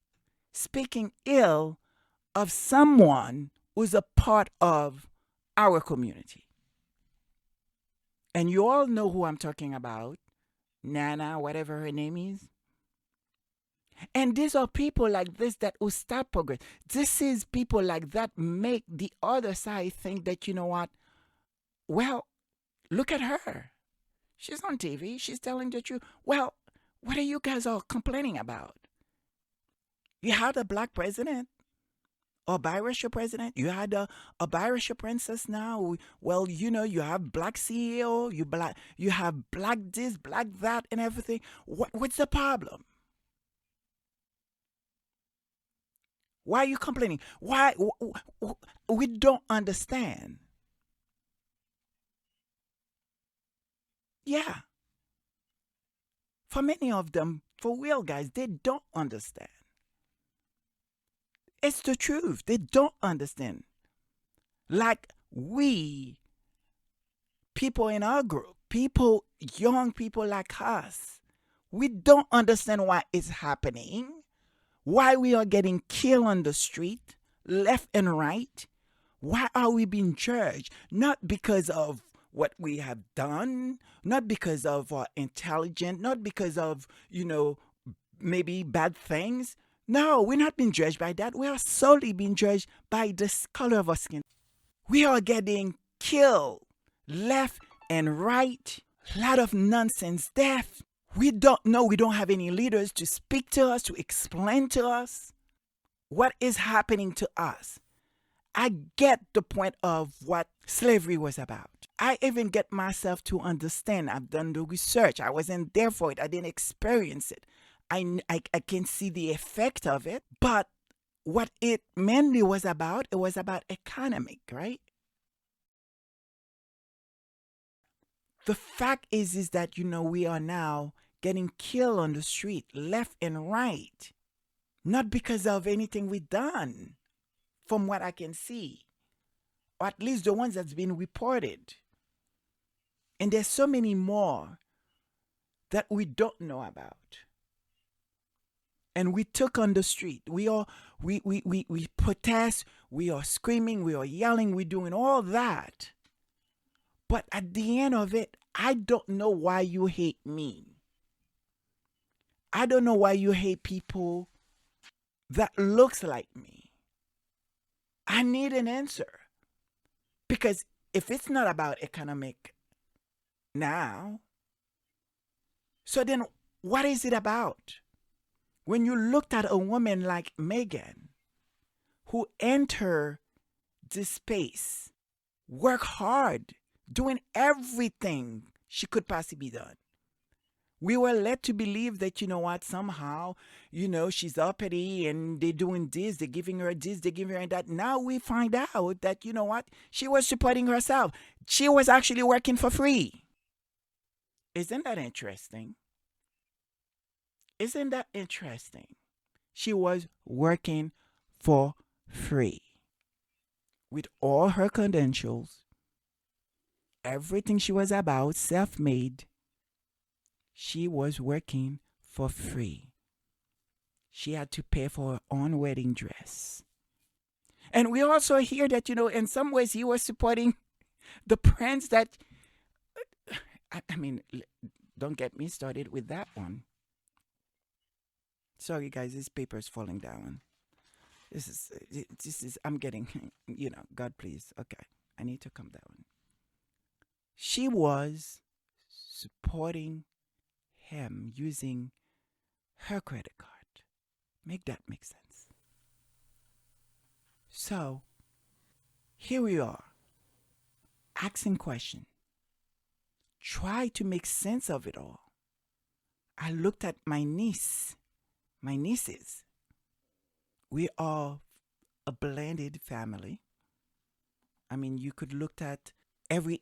speaking ill of someone who's a part of our community. And you all know who I'm talking about. Nana, whatever her name is. And these are people like this that will start progress. This is people like that make the other side think that, you know what? Well, look at her. She's on TV. She's telling the truth. Well, what are you guys all complaining about? You had a Black president, a biracial president. You had a biracial princess now. Well, you know, you have Black CEO. You have Black this, Black that, and everything. What's the problem? Why are you complaining? Why? We don't understand. Yeah. For many of them, for real guys, they don't understand. It's the truth. They don't understand. Like we, people in our group, people, young people like us, we don't understand why it's happening, why we are getting killed on the street, left and right. Why are we being judged? Not because of what we have done, not because of our intelligence, not because of, maybe bad things. No, we're not being judged by that. We are solely being judged by the color of our skin. We are getting killed left and right. A lot of nonsense death. We don't know. We don't have any leaders to speak to us, to explain to us what is happening to us. I get the point of what slavery was about. I even get myself to understand. I've done the research. I wasn't there for it. I didn't experience it. I can see the effect of it. But what it mainly was about, it was about economic, right? The fact is that, we are now getting killed on the street, left and right. Not because of anything we've done, from what I can see. Or at least the ones that's been reported. And there's so many more that we don't know about. And we took on the street. We protest, we are screaming, we are yelling, we're doing all that. But at the end of it, I don't know why you hate me. I don't know why you hate people that looks like me. I need an answer. Because if it's not about economic now, so then what is it about? When you looked at a woman like Meghan, who entered this space, worked hard, doing everything she could possibly done. We were led to believe that, somehow, she's uppity and they're doing this, they're giving her this, they're giving her that. Now we find out that, she was supporting herself. She was actually working for free. Isn't that interesting? Isn't that interesting? She was working for free. With all her credentials, everything she was about, self-made, she was working for free. She had to pay for her own wedding dress. And we also hear that, in some ways he was supporting the prince that, don't get me started with that one. Sorry, guys, this paper is falling down. This is, I'm getting, God please. Okay, I need to come down. She was supporting him using her credit card. Make that make sense. So, here we are, asking questions. Try to make sense of it all. I looked at my nieces. We are a blended family. You could look at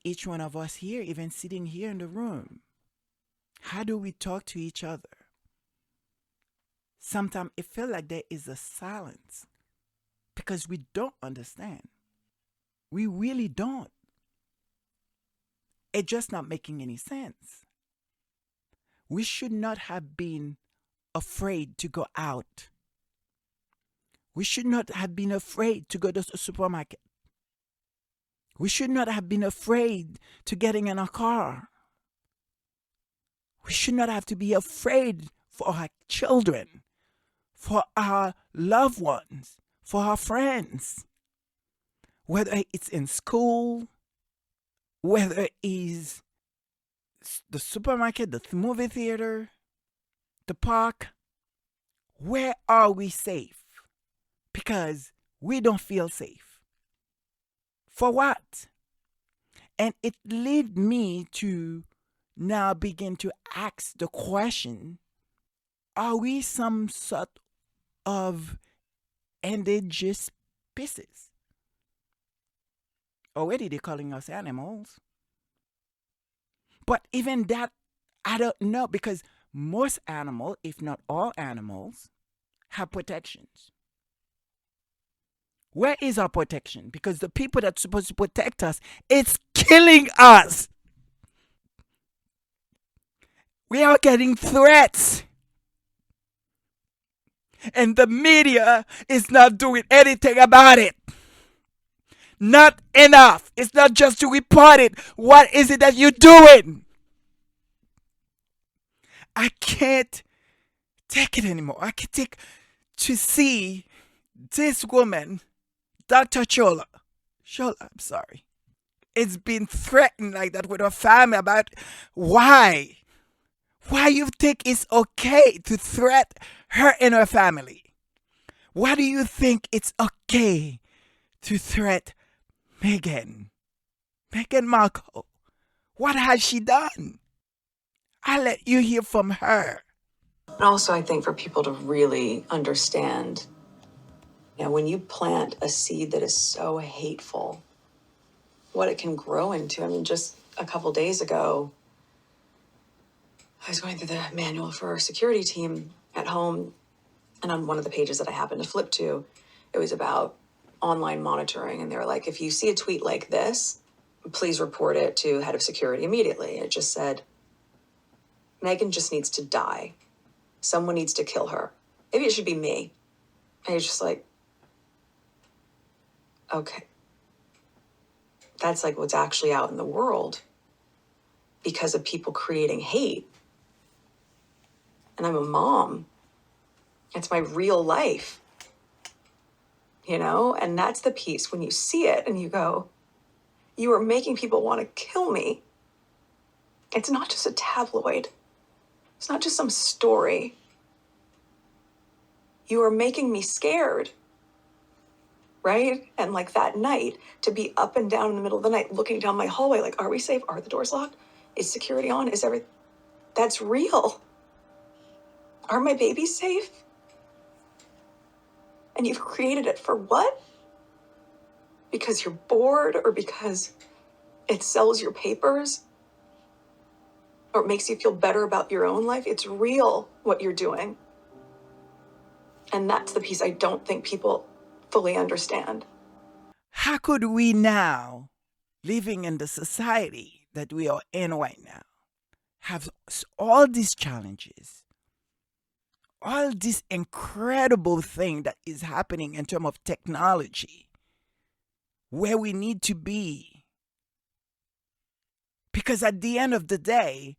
each one of us here, even sitting here in the room. How do we talk to each other? Sometimes it feels like there is a silence because we don't understand. We really don't. It's just not making any sense. We should not have been afraid to go out. We should not have been afraid to go to the supermarket. We should not have been afraid to getting in a car. We should not have to be afraid for our children, for our loved ones, for our friends. Whether it's in school, whether it's the supermarket, the movie theater, the park, where are we safe? Because we don't feel safe. For what? And it led me to now begin to ask the question, are we some sort of endangered species? Already they're calling us animals. But even that, I don't know, because most animals, if not all animals, have protections. Where is our protection? Because the people that's supposed to protect us, it's killing us. We are getting threats. And the media is not doing anything about it. Not enough. It's not just to report it. What is it that you're doing? I can't take it anymore. I can't take to see this woman, Dr. Shola, I'm sorry. It's been threatened like that with her family about why. Why you think it's okay to threat her and her family? Why do you think it's okay to threat Meghan Markle? What has she done? I'll let you hear from her. And also, I think for people to really understand, when you plant a seed that is so hateful, what it can grow into. I mean, just a couple days ago, I was going through the manual for our security team at home, and on one of the pages that I happened to flip to, it was about online monitoring. And they were like, if you see a tweet like this, please report it to head of security immediately. It just said, Meghan just needs to die. Someone needs to kill her. Maybe it should be me. And it's just like, okay. That's like what's actually out in the world because of people creating hate. And I'm a mom. It's my real life. And that's the piece when you see it and you go, you are making people want to kill me. It's not just a tabloid. It's not just some story. You are making me scared. Right? And like that night, to be up and down in the middle of the night, looking down my hallway, like, are we safe? Are the doors locked? Is security on? Is everything? That's real. Are my babies safe? And you've created it for what? Because you're bored or because it sells your papers? Or it makes you feel better about your own life? It's real what you're doing. And that's the piece I don't think people fully understand. How could we now, living in the society that we are in right now, have all these challenges, all this incredible thing that is happening in terms of technology, where we need to be? Because at the end of the day,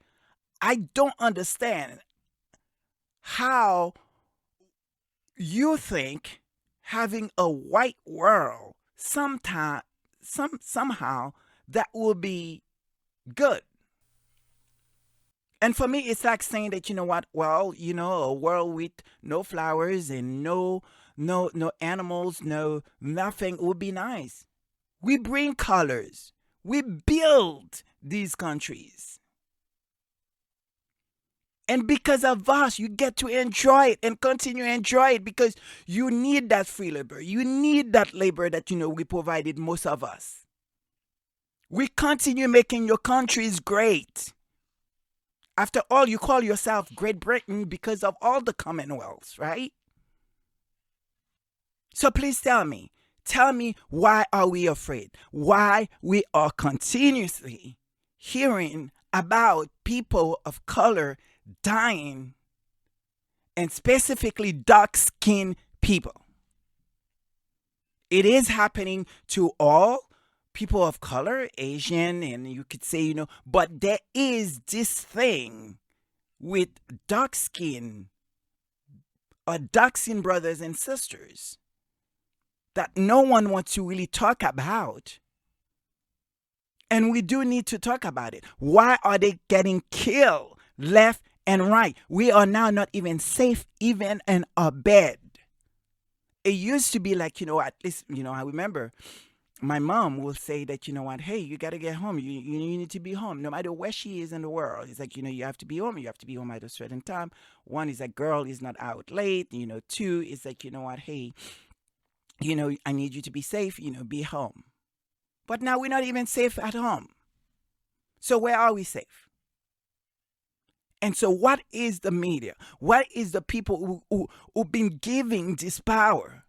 I don't understand how you think having a white world somehow that will be good. And for me, it's like saying that, a world with no flowers and no animals, no nothing would be nice. We bring colors. We build these countries. And because of us, you get to enjoy it and continue to enjoy it because you need that free labor. You need that labor that, we provided most of us. We continue making your countries great. After all, you call yourself Great Britain because of all the Commonwealths, right? So please tell me why are we afraid? Why we are continuously hearing about people of color dying, and specifically dark-skinned people. It is happening to all people of color, Asian, and you could say, but there is this thing with dark-skinned brothers and sisters that no one wants to really talk about. And we do need to talk about it. Why are they getting killed left and right? We are now not even safe, even in our bed. It used to be like, at least, I remember my mom will say that, hey, you got to get home. You need to be home no matter where she is in the world. It's like, you have to be home. You have to be home at a certain time. One is like, girl is not out late. Two is like, hey, I need you to be safe, be home. But now we're not even safe at home. So where are we safe? And so what is the media? What is the people who've been giving this power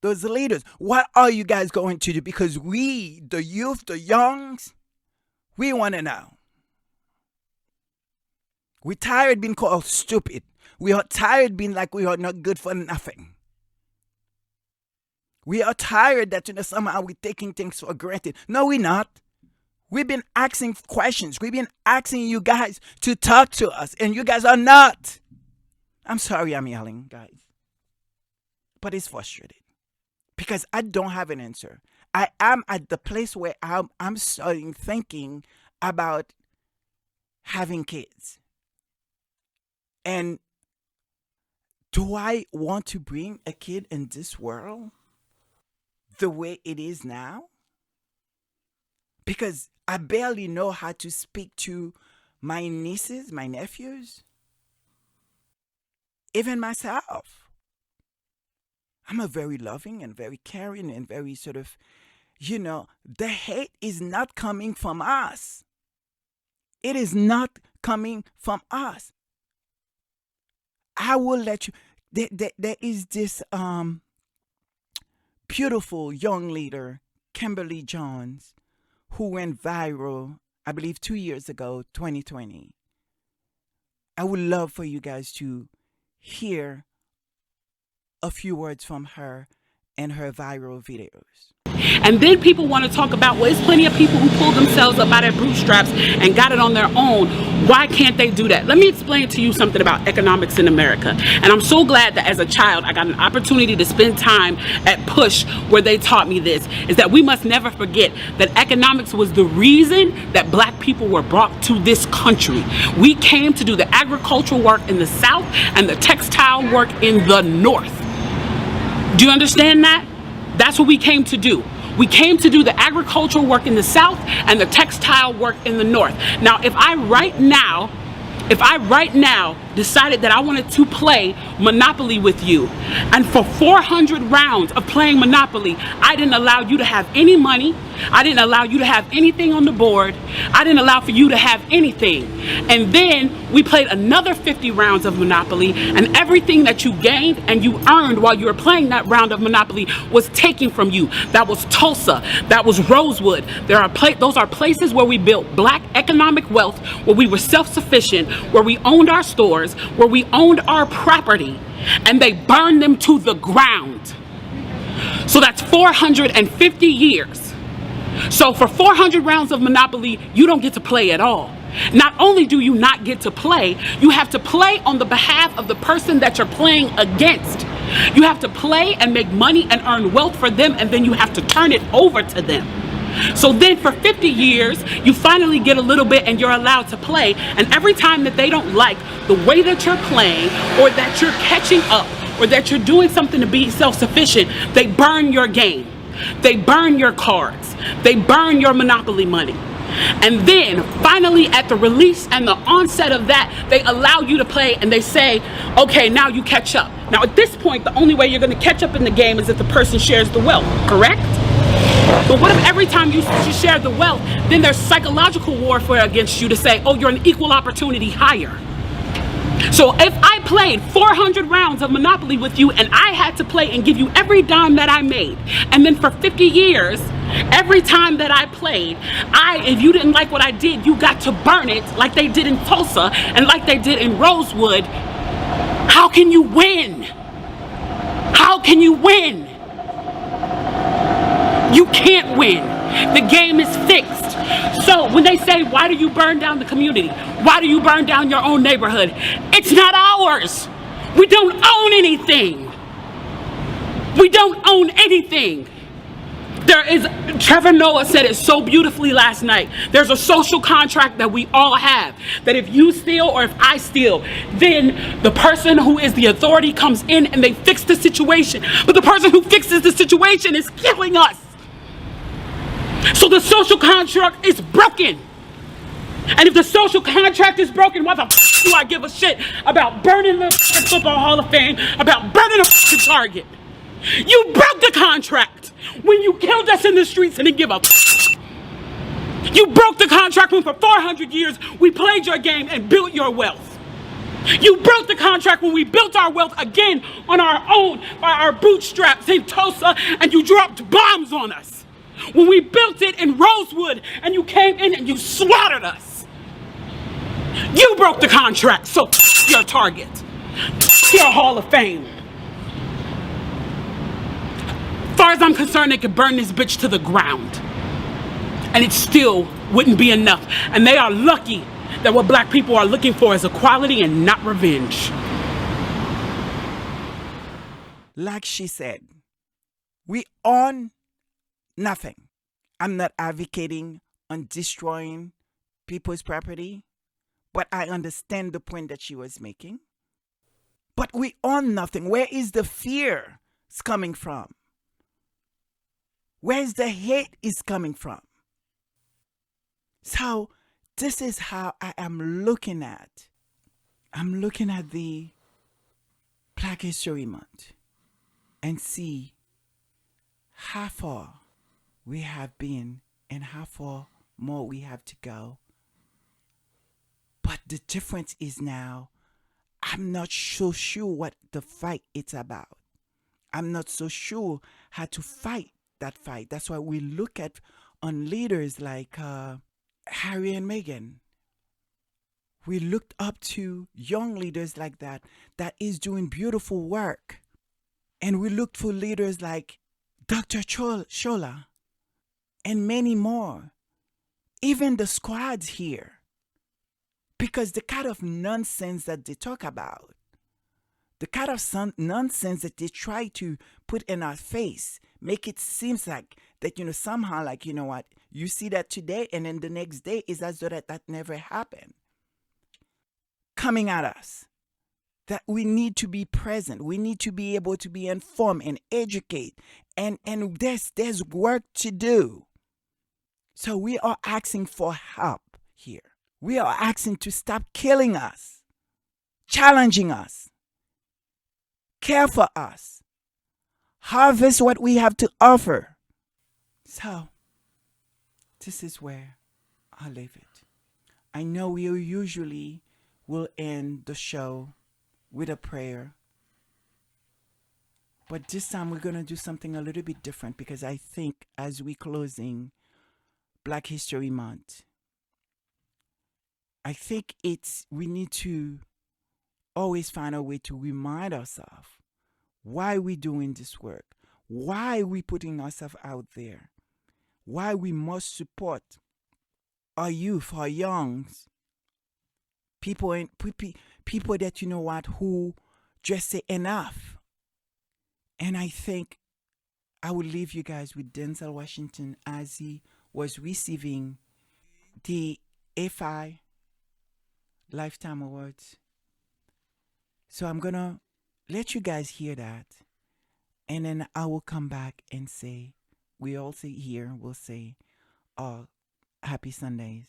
those leaders, what are you guys going to do? Because we, the youth, the youngs, we want to know. We're tired being called stupid. We are tired being like we are not good for nothing. We are tired that somehow we're taking things for granted. No, we're not. We've been asking questions. We've been asking you guys to talk to us, and you guys are not. I'm sorry I'm yelling, guys. But it's frustrating because I don't have an answer. I am at the place where I'm starting thinking about having kids. And do I want to bring a kid in this world the way it is now? Because I barely know how to speak to my nieces, my nephews, even myself. I'm a very loving and very caring and very sort of, the hate is not coming from us. It is not coming from us. I will let you. There is this beautiful young leader, Kimberly Jones, who went viral, I believe 2 years ago, 2020. I would love for you guys to hear a few words from her and her viral videos. And then people want to talk about, well, there's plenty of people who pulled themselves up out of bootstraps and got it on their own. Why can't they do that? Let me explain to you something about economics in America. And I'm so glad that as a child, I got an opportunity to spend time at Push where they taught me this, is that we must never forget that economics was the reason that black people were brought to this country. We came to do the agricultural work in the South and the textile work in the North. Do you understand that? That's what we came to do. We came to do the agricultural work in the South and the textile work in the North. Now, if I right now decided that I wanted to play Monopoly with you, and for 400 rounds of playing Monopoly, I didn't allow you to have any money, I didn't allow you to have anything on the board, I didn't allow for you to have anything. And then we played another 50 rounds of Monopoly, and everything that you gained and you earned while you were playing that round of Monopoly was taken from you. That was Tulsa, that was Rosewood. Those are places where we built black economic wealth, where we were self-sufficient, where we owned our stores, where we owned our property, and they burned them to the ground. So that's 450 years. So for 400 rounds of Monopoly, you don't get to play at all. Not only do you not get to play, you have to play on the behalf of the person that you're playing against. You have to play and make money and earn wealth for them, and then you have to turn it over to them. So then for 50 years, you finally get a little bit and you're allowed to play. And every time that they don't like the way that you're playing, or that you're catching up, or that you're doing something to be self-sufficient, they burn your game. They burn your cards. They burn your Monopoly money. And then finally at the release and the onset of that, they allow you to play and they say, okay, now you catch up. Now at this point, the only way you're going to catch up in the game is if the person shares the wealth, correct? But what if every time you share the wealth, then there's psychological warfare against you to say, oh, you're an equal opportunity hire. So if I played 400 rounds of Monopoly with you and I had to play and give you every dime that I made, and then for 50 years, every time that I played, if you didn't like what I did, you got to burn it like they did in Tulsa and like they did in Rosewood, how can you win? How can you win? You can't win. The game is fixed. So when they say, why do you burn down the community? Why do you burn down your own neighborhood? It's not ours. We don't own anything. We don't own anything. Trevor Noah said it so beautifully last night. There's a social contract that we all have, that if you steal or if I steal, then the person who is the authority comes in and they fix the situation. But the person who fixes the situation is killing us. So the social contract is broken. And if the social contract is broken, why the f do I give a shit about burning the Football Hall of Fame, about burning the Target? You broke the contract when you killed us in the streets and didn't give a f. You broke the contract when for 400 years we played your game and built your wealth. You broke the contract when we built our wealth again on our own by our bootstraps in Tulsa, and you dropped bombs on us. When we built it in Rosewood and you came in and you slaughtered us. You broke the contract, so your target, your Hall of Fame. As far as I'm concerned, they could burn this bitch to the ground. And it still wouldn't be enough. And they are lucky that what black people are looking for is equality and not revenge. Like she said, we own nothing. I'm not advocating on destroying people's property, but I understand the point that she was making. But we own nothing. Where is the fear coming from? Where is the hate is coming from? So this is how I am looking at. I'm looking at the Black History Month and see how far we have been and how far more we have to go. But the difference is now, I'm not so sure what the fight is about. I'm not so sure how to fight that fight. That's why we look at on leaders like Harry and Meghan. We looked up to young leaders like that is doing beautiful work. And we looked for leaders like Dr. Shola and many more. Even the squads here. Because the kind of nonsense that they talk about, the kind of nonsense that they try to put in our face, make it seem like that, somehow like, what, you see that today and then the next day is as though that never happened. Coming at us, that we need to be present. We need to be able to be informed and educate. And there's work to do. So we are asking for help here. We are asking to stop killing us, challenging us, care for us, harvest what we have to offer. So, this is where I'll leave it. I know we usually will end the show with a prayer, but this time we're going to do something a little bit different because I think as we're closing Black History Month, I think we need to always find a way to remind ourselves why we're doing this work, why we're putting ourselves out there, why we must support our youth, our youngs, people that who just say enough. And I think I will leave you guys with Denzel Washington as he was receiving the AFI Lifetime Awards. So I'm going to let you guys hear that. And then I will come back and say, we all say here, we'll say, happy Sundays.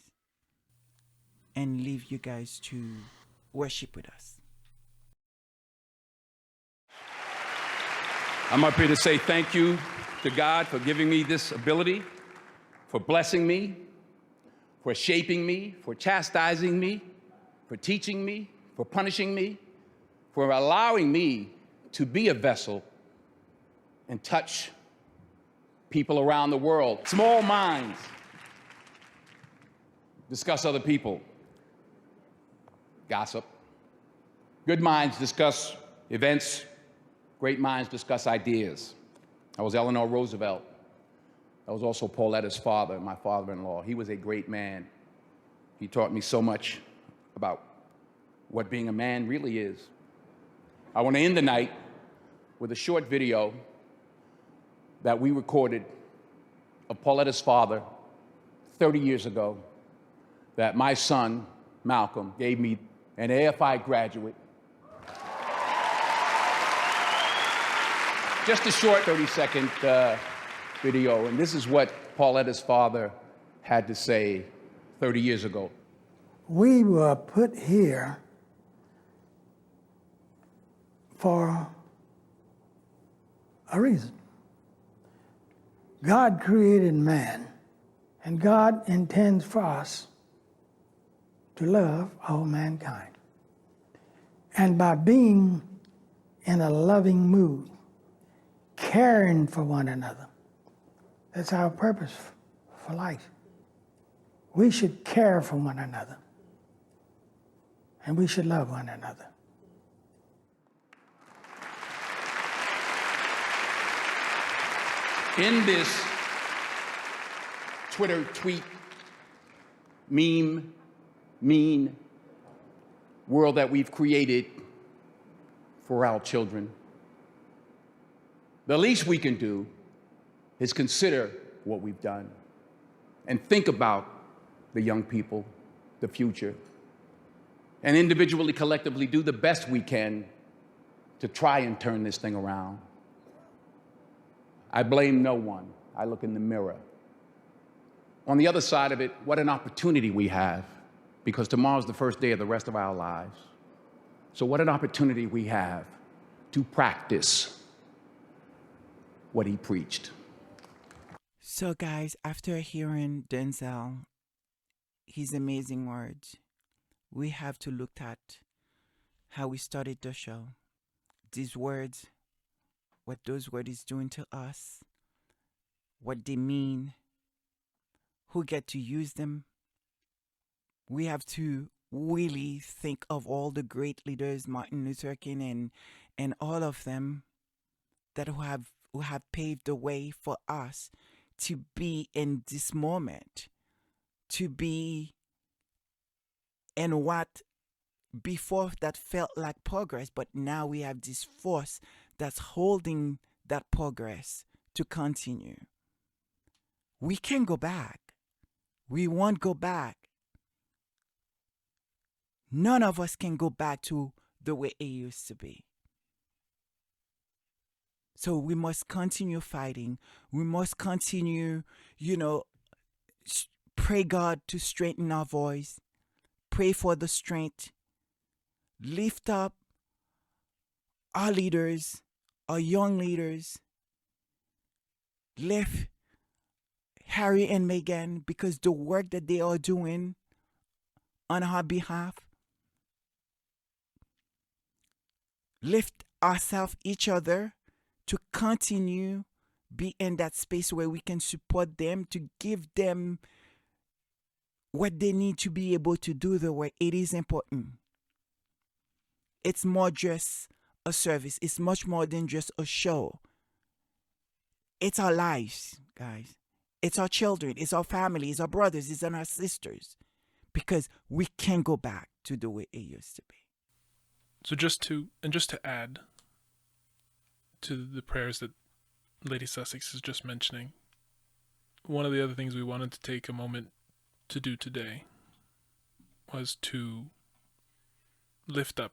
And leave you guys to worship with us. I'm up here to say thank you to God for giving me this ability, for blessing me, for shaping me, for chastising me, for teaching me, for punishing me, for allowing me to be a vessel and touch people around the world. Small minds discuss other people, gossip. Good minds discuss events. Great minds discuss ideas. I was Eleanor Roosevelt. I was also Pauletta's father, my father-in-law. He was a great man. He taught me so much about what being a man really is. I want to end the night with a short video that we recorded of Pauletta's father 30 years ago that my son, Malcolm, gave me, an AFI graduate. Just a short 30-second video, and this is what Pauletta's father had to say 30 years ago. We were put here for a reason. God created man, and God intends for us to love all mankind. And by being in a loving mood, caring for one another, that's our purpose for life. We should care for one another, and we should love one another. In this Twitter tweet, meme, mean world that we've created for our children, the least we can do is consider what we've done and think about the young people, the future, and individually, collectively do the best we can to try and turn this thing around. I blame no one. I look in the mirror. On the other side of it, what an opportunity we have, because tomorrow's the first day of the rest of our lives. So what an opportunity we have to practice what he preached. So, guys, after hearing Denzel, his amazing words, we have to look at how we started the show. These words, what those words is doing to us, what they mean, who get to use them. We have to really think of all the great leaders, Martin Luther King and all of them that who have paved the way for us to be in this moment, to be in what before that felt like progress, but now we have this force that's holding that progress to continue. We can't go back. We won't go back. None of us can go back to the way it used to be. So we must continue fighting. We must continue, pray God to strengthen our voice. Pray for the strength. Lift up our leaders, our young leaders. Lift Harry and Meghan, because the work that they are doing on our behalf. Lift ourselves, each other, to continue be in that space where we can support them, to give them what they need to be able to do the work. It is important. It's more just a service. It's much more than just a show. It's our lives, guys. It's our children. It's our family. It's our brothers. It's our sisters. Because we can't go back to the way it used to be. So just to add to the prayers that Lady Sussex is just mentioning, one of the other things we wanted to take a moment to do today was to lift up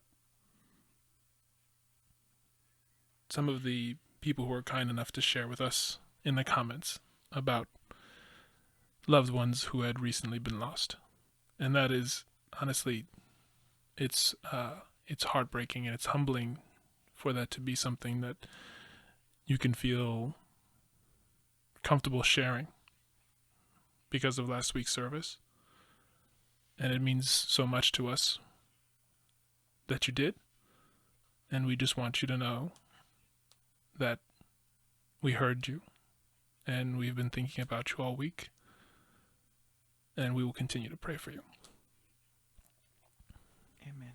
some of the people who are kind enough to share with us in the comments about loved ones who had recently been lost. And that is, honestly, it's heartbreaking and it's humbling for that to be something that you can feel comfortable sharing because of last week's service. And it means so much to us that you did. And we just want you to know that we heard you and we've been thinking about you all week. And we will continue to pray for you. Amen.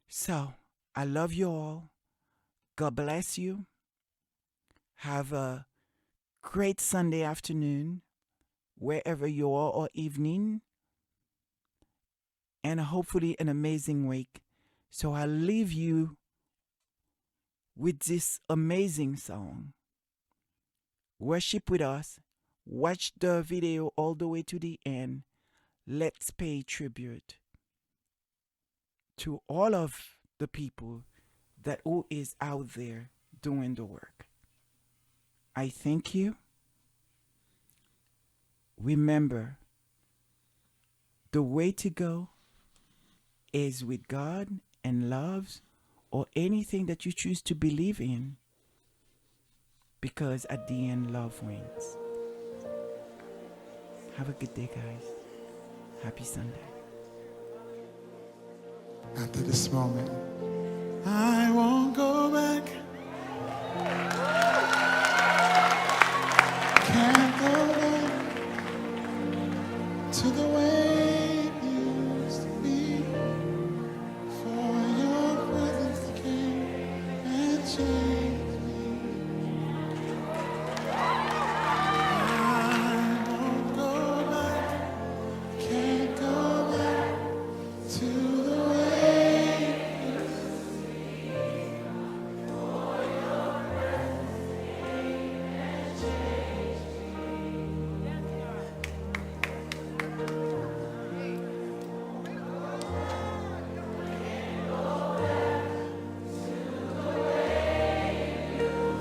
So, I love you all. God bless you. Have a great Sunday afternoon, wherever you are, or evening. And hopefully an amazing week. So I leave you with this amazing song. Worship with us. Watch the video all the way to the end. Let's pay tribute to all of the people that who is out there doing the work. I thank you. Remember, the way to go is with God and loves, or anything that you choose to believe in, because at the end, love wins. Have a good day, guys. Happy Sunday. after this moment. I won't go back. Can't go back to the way it used to be. For your presence came and changed me. I won't go back. Can't go back to the way.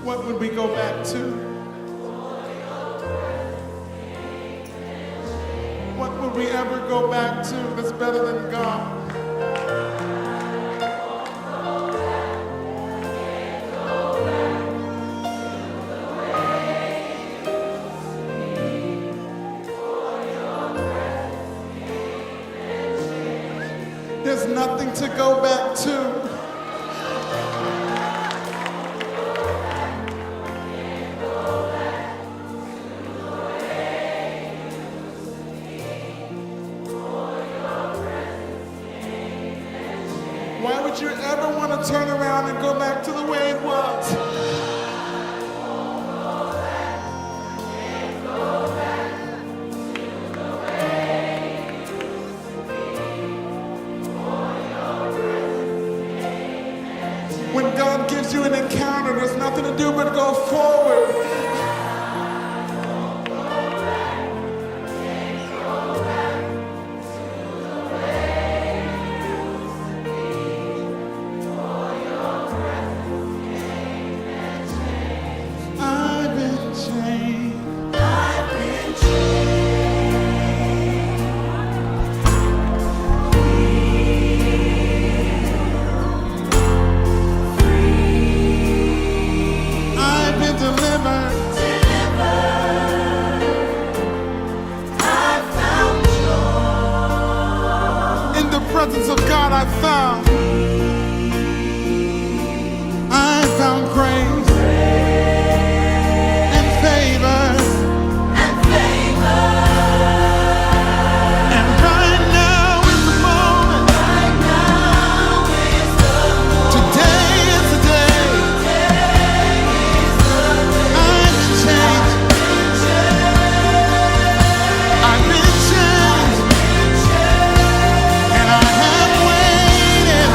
What would we go back to? What would we ever go back to that's better than God? There's nothing to go back to. Why would you ever want to turn around and go back to the way it was? When God gives you an encounter, there's nothing to do but go forward. I've been changed. I've been I've been delivered. I found joy. In the presence of God, I found grace and favor. And right now is the moment. Today is the day. I've been changed. I've been changed. And I have waited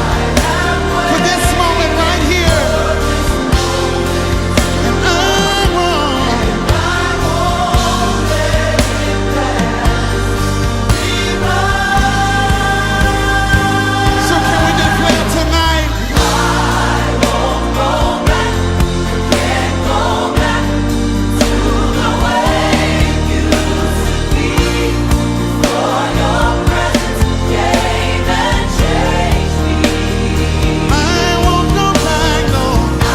for this moment right here. And I won't So can we declare tonight? I won't go back, no.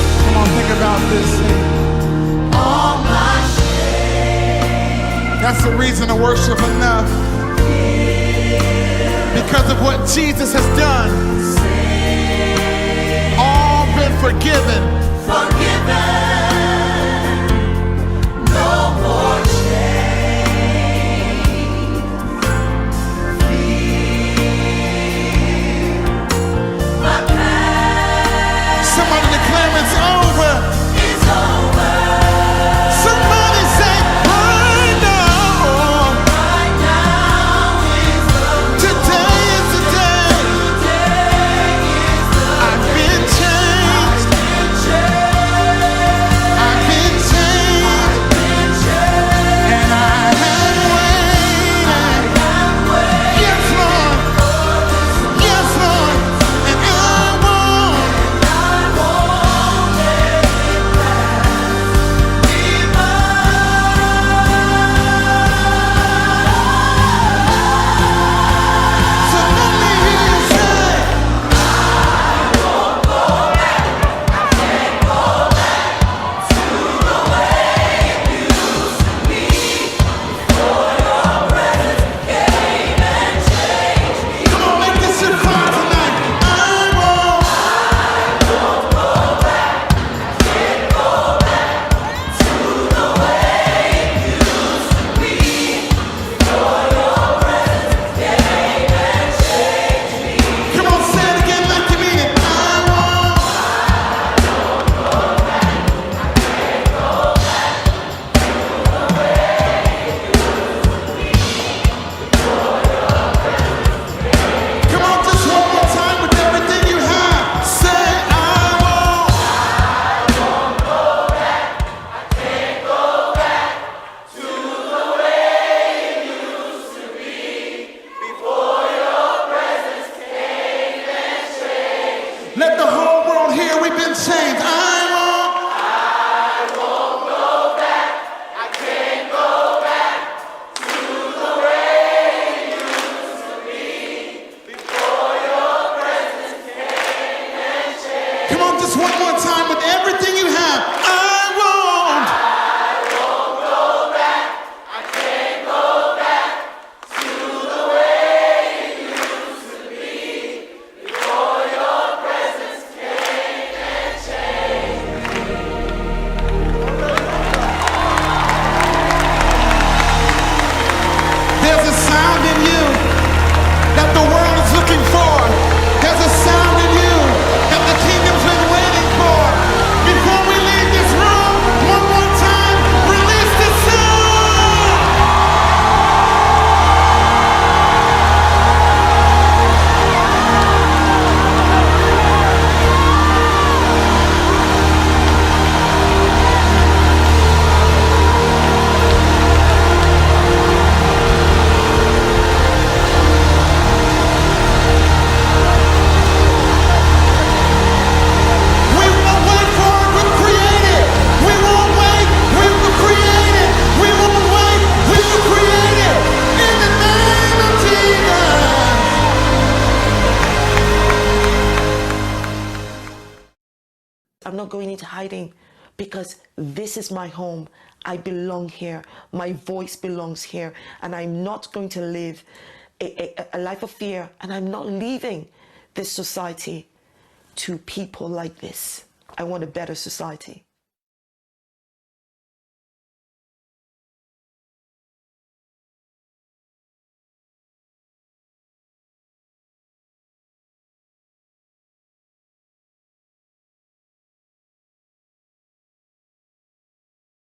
Come on, think about this. That's the reason to worship enough. Because of what Jesus has done. All been forgiven. No more Somebody declare it's over. Somebody say, right now. Today is the day. I've been changed. I'm not going into hiding because this is my home. I belong here. My voice belongs here. And I'm not going to live a life of fear. And I'm not leaving this society to people like this. I want a better society.